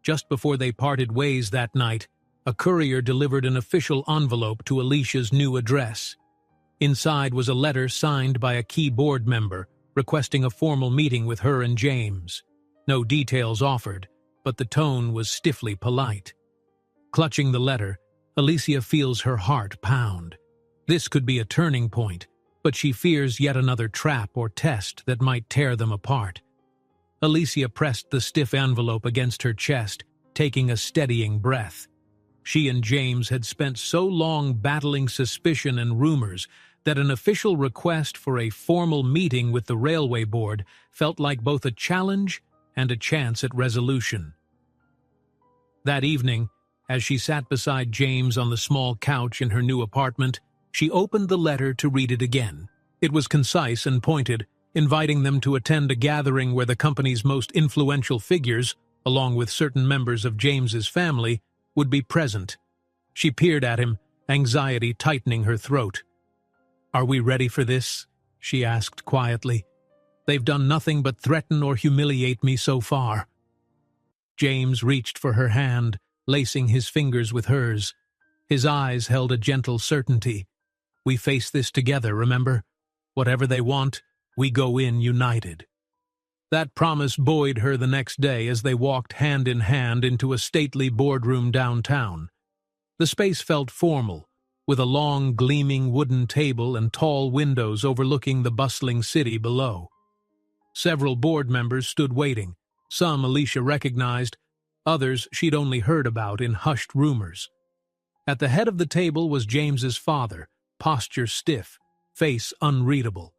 Just before they parted ways that night, a courier delivered an official envelope to Alicia's new address. Inside was a letter signed by a key board member, requesting a formal meeting with her and James. No details offered, but the tone was stiffly polite. Clutching the letter, Alicia feels her heart pound. This could be a turning point, but she fears yet another trap or test that might tear them apart. Alicia pressed the stiff envelope against her chest, taking a steadying breath. She and James had spent so long battling suspicion and rumors that an official request for a formal meeting with the railway board felt like both a challenge and a chance at resolution. That evening, as she sat beside James on the small couch in her new apartment, she opened the letter to read it again. It was concise and pointed, inviting them to attend a gathering where the company's most influential figures, along with certain members of James's family, would be present. She peered at him, anxiety tightening her throat. "Are we ready for this?" she asked quietly. "They've done nothing but threaten or humiliate me so far." James reached for her hand, lacing his fingers with hers. His eyes held a gentle certainty. "We face this together, remember? Whatever they want, we go in united." That promise buoyed her the next day as they walked hand in hand into a stately boardroom downtown. The space felt formal, with a long, gleaming wooden table and tall windows overlooking the bustling city below. Several board members stood waiting. Some Alicia recognized, others she'd only heard about in hushed rumors. At the head of the table was James's father, posture stiff, face unreadable.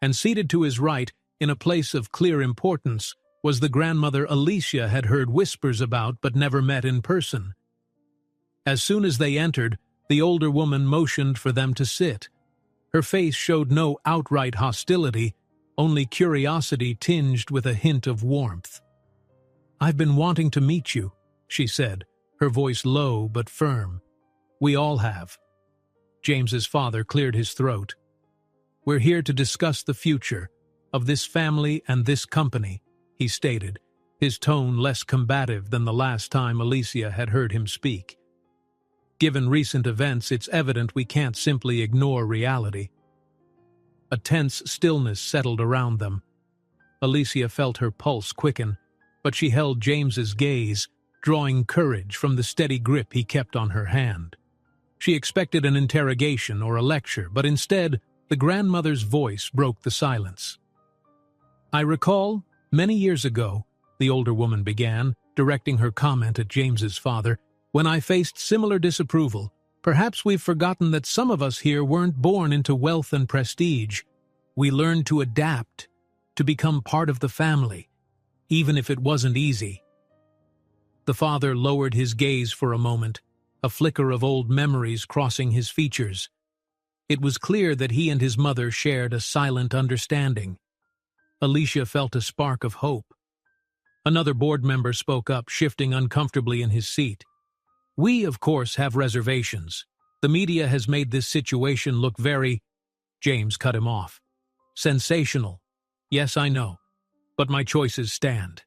And seated to his right, in a place of clear importance, was the grandmother Alicia had heard whispers about but never met in person. As soon as they entered, the older woman motioned for them to sit. Her face showed no outright hostility, only curiosity tinged with a hint of warmth. "I've been wanting to meet you," she said, her voice low but firm. "We all have." James's father cleared his throat. "We're here to discuss the future of this family and this company," he stated, his tone less combative than the last time Alicia had heard him speak. Given recent events, it's evident we can't simply ignore reality. A tense stillness settled around them. Alicia felt her pulse quicken, but she held James's gaze, drawing courage from the steady grip he kept on her hand. She expected an interrogation or a lecture, but instead, the grandmother's voice broke the silence. "I recall Many years ago, the older woman began, directing her comment at James's father, when I faced similar disapproval. Perhaps we've forgotten that some of us here weren't born into wealth and prestige. We learned to adapt, to become part of the family, even if it wasn't easy. The father lowered his gaze for a moment, a flicker of old memories crossing his features. It was clear that he and his mother shared a silent understanding. Alicia felt a spark of hope. Another board member spoke up, shifting uncomfortably in his seat. We, of course, have reservations. The media has made this situation look very— James cut him off. Sensational. Yes, I know. But my choices stand.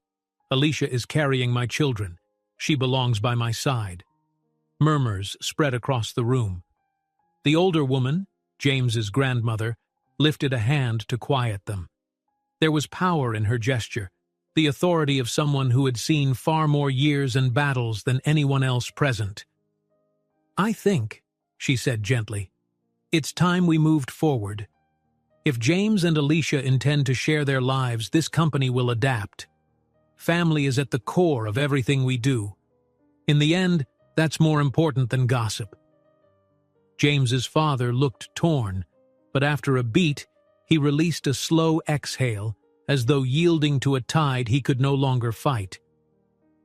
Alicia is carrying my children. She belongs by my side. Murmurs spread across the room. The older woman, James's grandmother, lifted a hand to quiet them. There was power in her gesture, the authority of someone who had seen far more years and battles than anyone else present. I think, she said gently, it's time we moved forward. If James and Alicia intend to share their lives, this company will adapt. Family is at the core of everything we do. In the end, that's more important than gossip. James's father looked torn, but after a beat, he released a slow exhale, as though yielding to a tide he could no longer fight.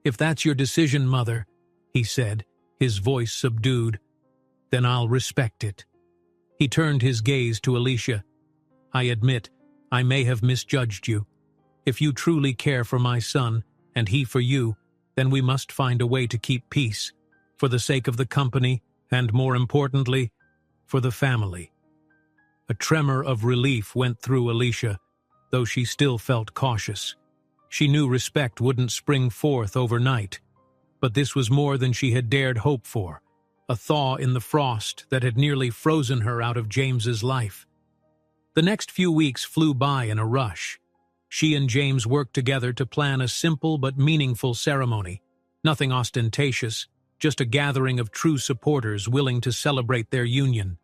If that's your decision, Mother, he said, his voice subdued, then I'll respect it. He turned his gaze to Alicia. I admit, I may have misjudged you. If you truly care for my son, and he for you, then we must find a way to keep peace, for the sake of the company, and more importantly, for the family. A tremor of relief went through Alicia, though she still felt cautious. She knew respect wouldn't spring forth overnight, but this was more than she had dared hope for, a thaw in the frost that had nearly frozen her out of James's life. The next few weeks flew by in a rush. She and James worked together to plan a simple but meaningful ceremony, nothing ostentatious, just a gathering of true supporters willing to celebrate their union.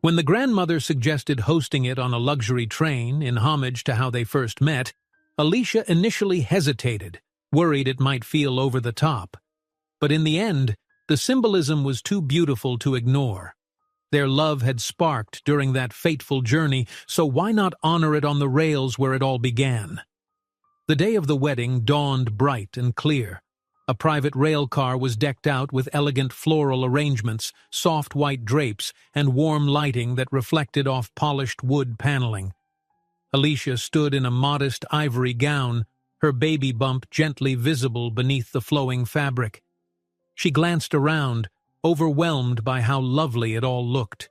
When the grandmother suggested hosting it on a luxury train in homage to how they first met, Alicia initially hesitated, worried it might feel over the top. But in the end, the symbolism was too beautiful to ignore. Their love had sparked during that fateful journey, so why not honor it on the rails where it all began? The day of the wedding dawned bright and clear. A private rail car was decked out with elegant floral arrangements, soft white drapes, and warm lighting that reflected off polished wood paneling. Alicia stood in a modest ivory gown, her baby bump gently visible beneath the flowing fabric. She glanced around, overwhelmed by how lovely it all looked.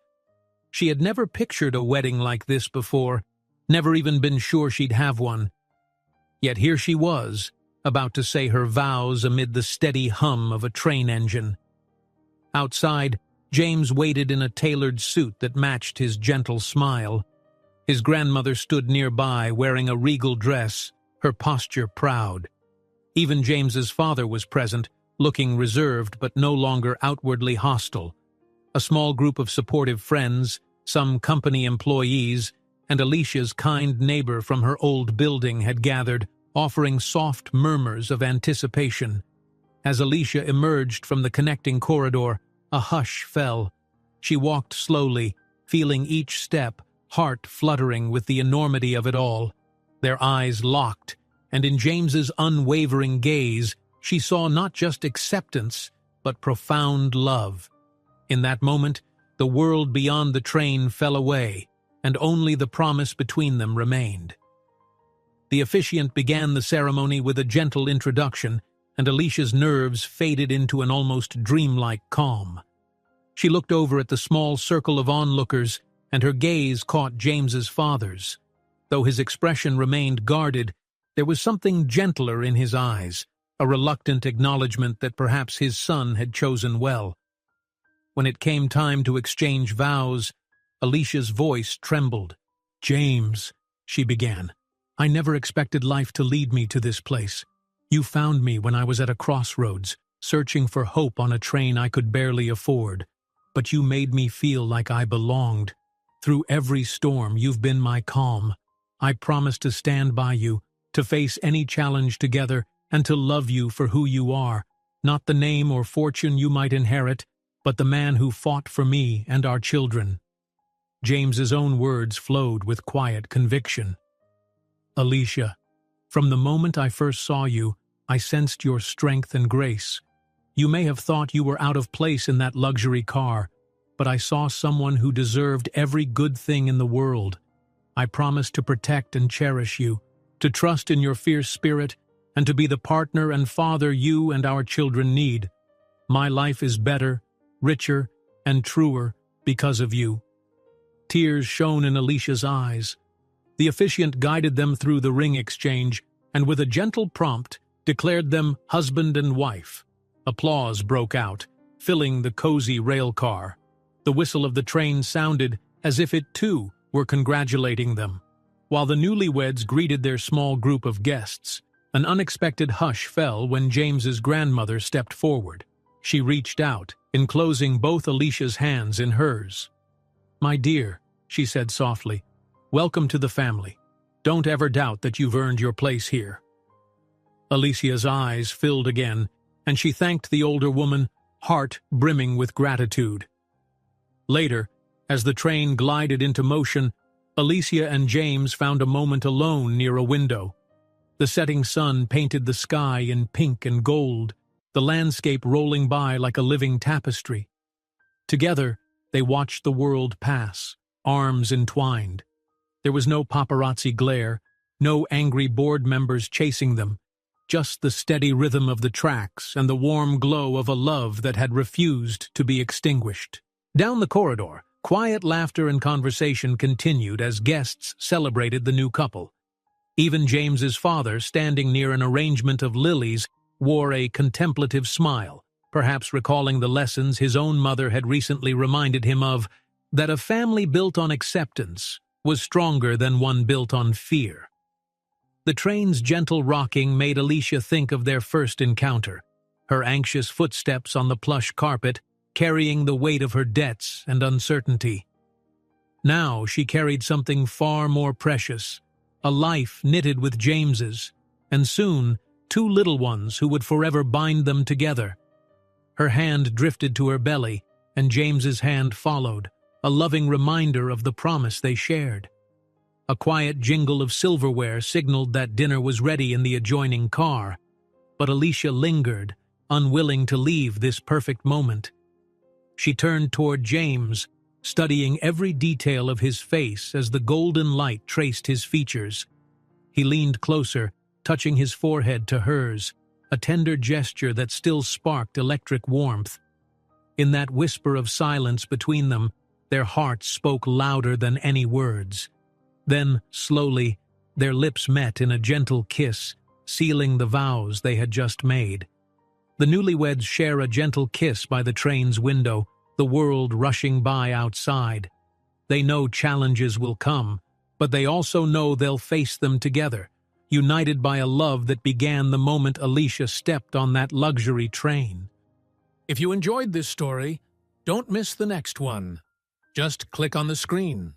She had never pictured a wedding like this before, never even been sure she'd have one. Yet here she was, about to say her vows amid the steady hum of a train engine. Outside, James waited in a tailored suit that matched his gentle smile. His grandmother stood nearby, wearing a regal dress, her posture proud. Even James's father was present, looking reserved but no longer outwardly hostile. A small group of supportive friends, some company employees, and Alicia's kind neighbor from her old building had gathered, offering soft murmurs of anticipation. As Alicia emerged from the connecting corridor, a hush fell. She walked slowly, feeling each step, heart fluttering with the enormity of it all. Their eyes locked, and in James's unwavering gaze, she saw not just acceptance, but profound love. In that moment, the world beyond the train fell away, and only the promise between them remained. The officiant began the ceremony with a gentle introduction, and Alicia's nerves faded into an almost dreamlike calm. She looked over at the small circle of onlookers, and her gaze caught James's father's. Though his expression remained guarded, there was something gentler in his eyes, a reluctant acknowledgement that perhaps his son had chosen well. When it came time to exchange vows, Alicia's voice trembled. "James," she began, "I never expected life to lead me to this place. You found me when I was at a crossroads, searching for hope on a train I could barely afford. But you made me feel like I belonged. Through every storm, you've been my calm. I promise to stand by you, to to face any challenge together, and to love you for who you are, not the name or fortune you might inherit, but the man who fought for me and our children." James's own words flowed with quiet conviction. "Alicia, from the moment I first saw you, I sensed your strength and grace. You may have thought you were out of place in that luxury car, but I saw someone who deserved every good thing in the world. I promised to protect and cherish you, to trust in your fierce spirit, and to be the partner and father you and our children need. My life is better, richer, and truer because of you." Tears shone in Alicia's eyes. The officiant guided them through the ring exchange, and with a gentle prompt, declared them husband and wife. Applause broke out, filling the cozy rail car. The whistle of the train sounded as if it, too, were congratulating them. While the newlyweds greeted their small group of guests, an unexpected hush fell when James's grandmother stepped forward. She reached out, enclosing both Alicia's hands in hers. "My dear," she said softly, "welcome to the family. Don't ever doubt that you've earned your place here." Alicia's eyes filled again, and she thanked the older woman, heart brimming with gratitude. Later, as the train glided into motion, Alicia and James found a moment alone near a window. The setting sun painted the sky in pink and gold, the landscape rolling by like a living tapestry. Together, they watched the world pass, arms entwined. There was no paparazzi glare, no angry board members chasing them, just the steady rhythm of the tracks and the warm glow of a love that had refused to be extinguished. Down the corridor, quiet laughter and conversation continued as guests celebrated the new couple. Even James's father, standing near an arrangement of lilies, wore a contemplative smile, perhaps recalling the lessons his own mother had recently reminded him of, that a family built on acceptance was stronger than one built on fear. The train's gentle rocking made Alicia think of their first encounter, her anxious footsteps on the plush carpet, carrying the weight of her debts and uncertainty. Now she carried something far more precious, a life knitted with James's, and soon 2 little ones who would forever bind them together. Her hand drifted to her belly, and James's hand followed, a loving reminder of the promise they shared. A quiet jingle of silverware signaled that dinner was ready in the adjoining car, but Alicia lingered, unwilling to leave this perfect moment. She turned toward James, studying every detail of his face as the golden light traced his features. He leaned closer, touching his forehead to hers, a tender gesture that still sparked electric warmth. In that whisper of silence between them, their hearts spoke louder than any words. Then, slowly, their lips met in a gentle kiss, sealing the vows they had just made. The newlyweds share a gentle kiss by the train's window, the world rushing by outside. They know challenges will come, but they also know they'll face them together, united by a love that began the moment Alicia stepped on that luxury train. If you enjoyed this story, don't miss the next one. Just click on the screen.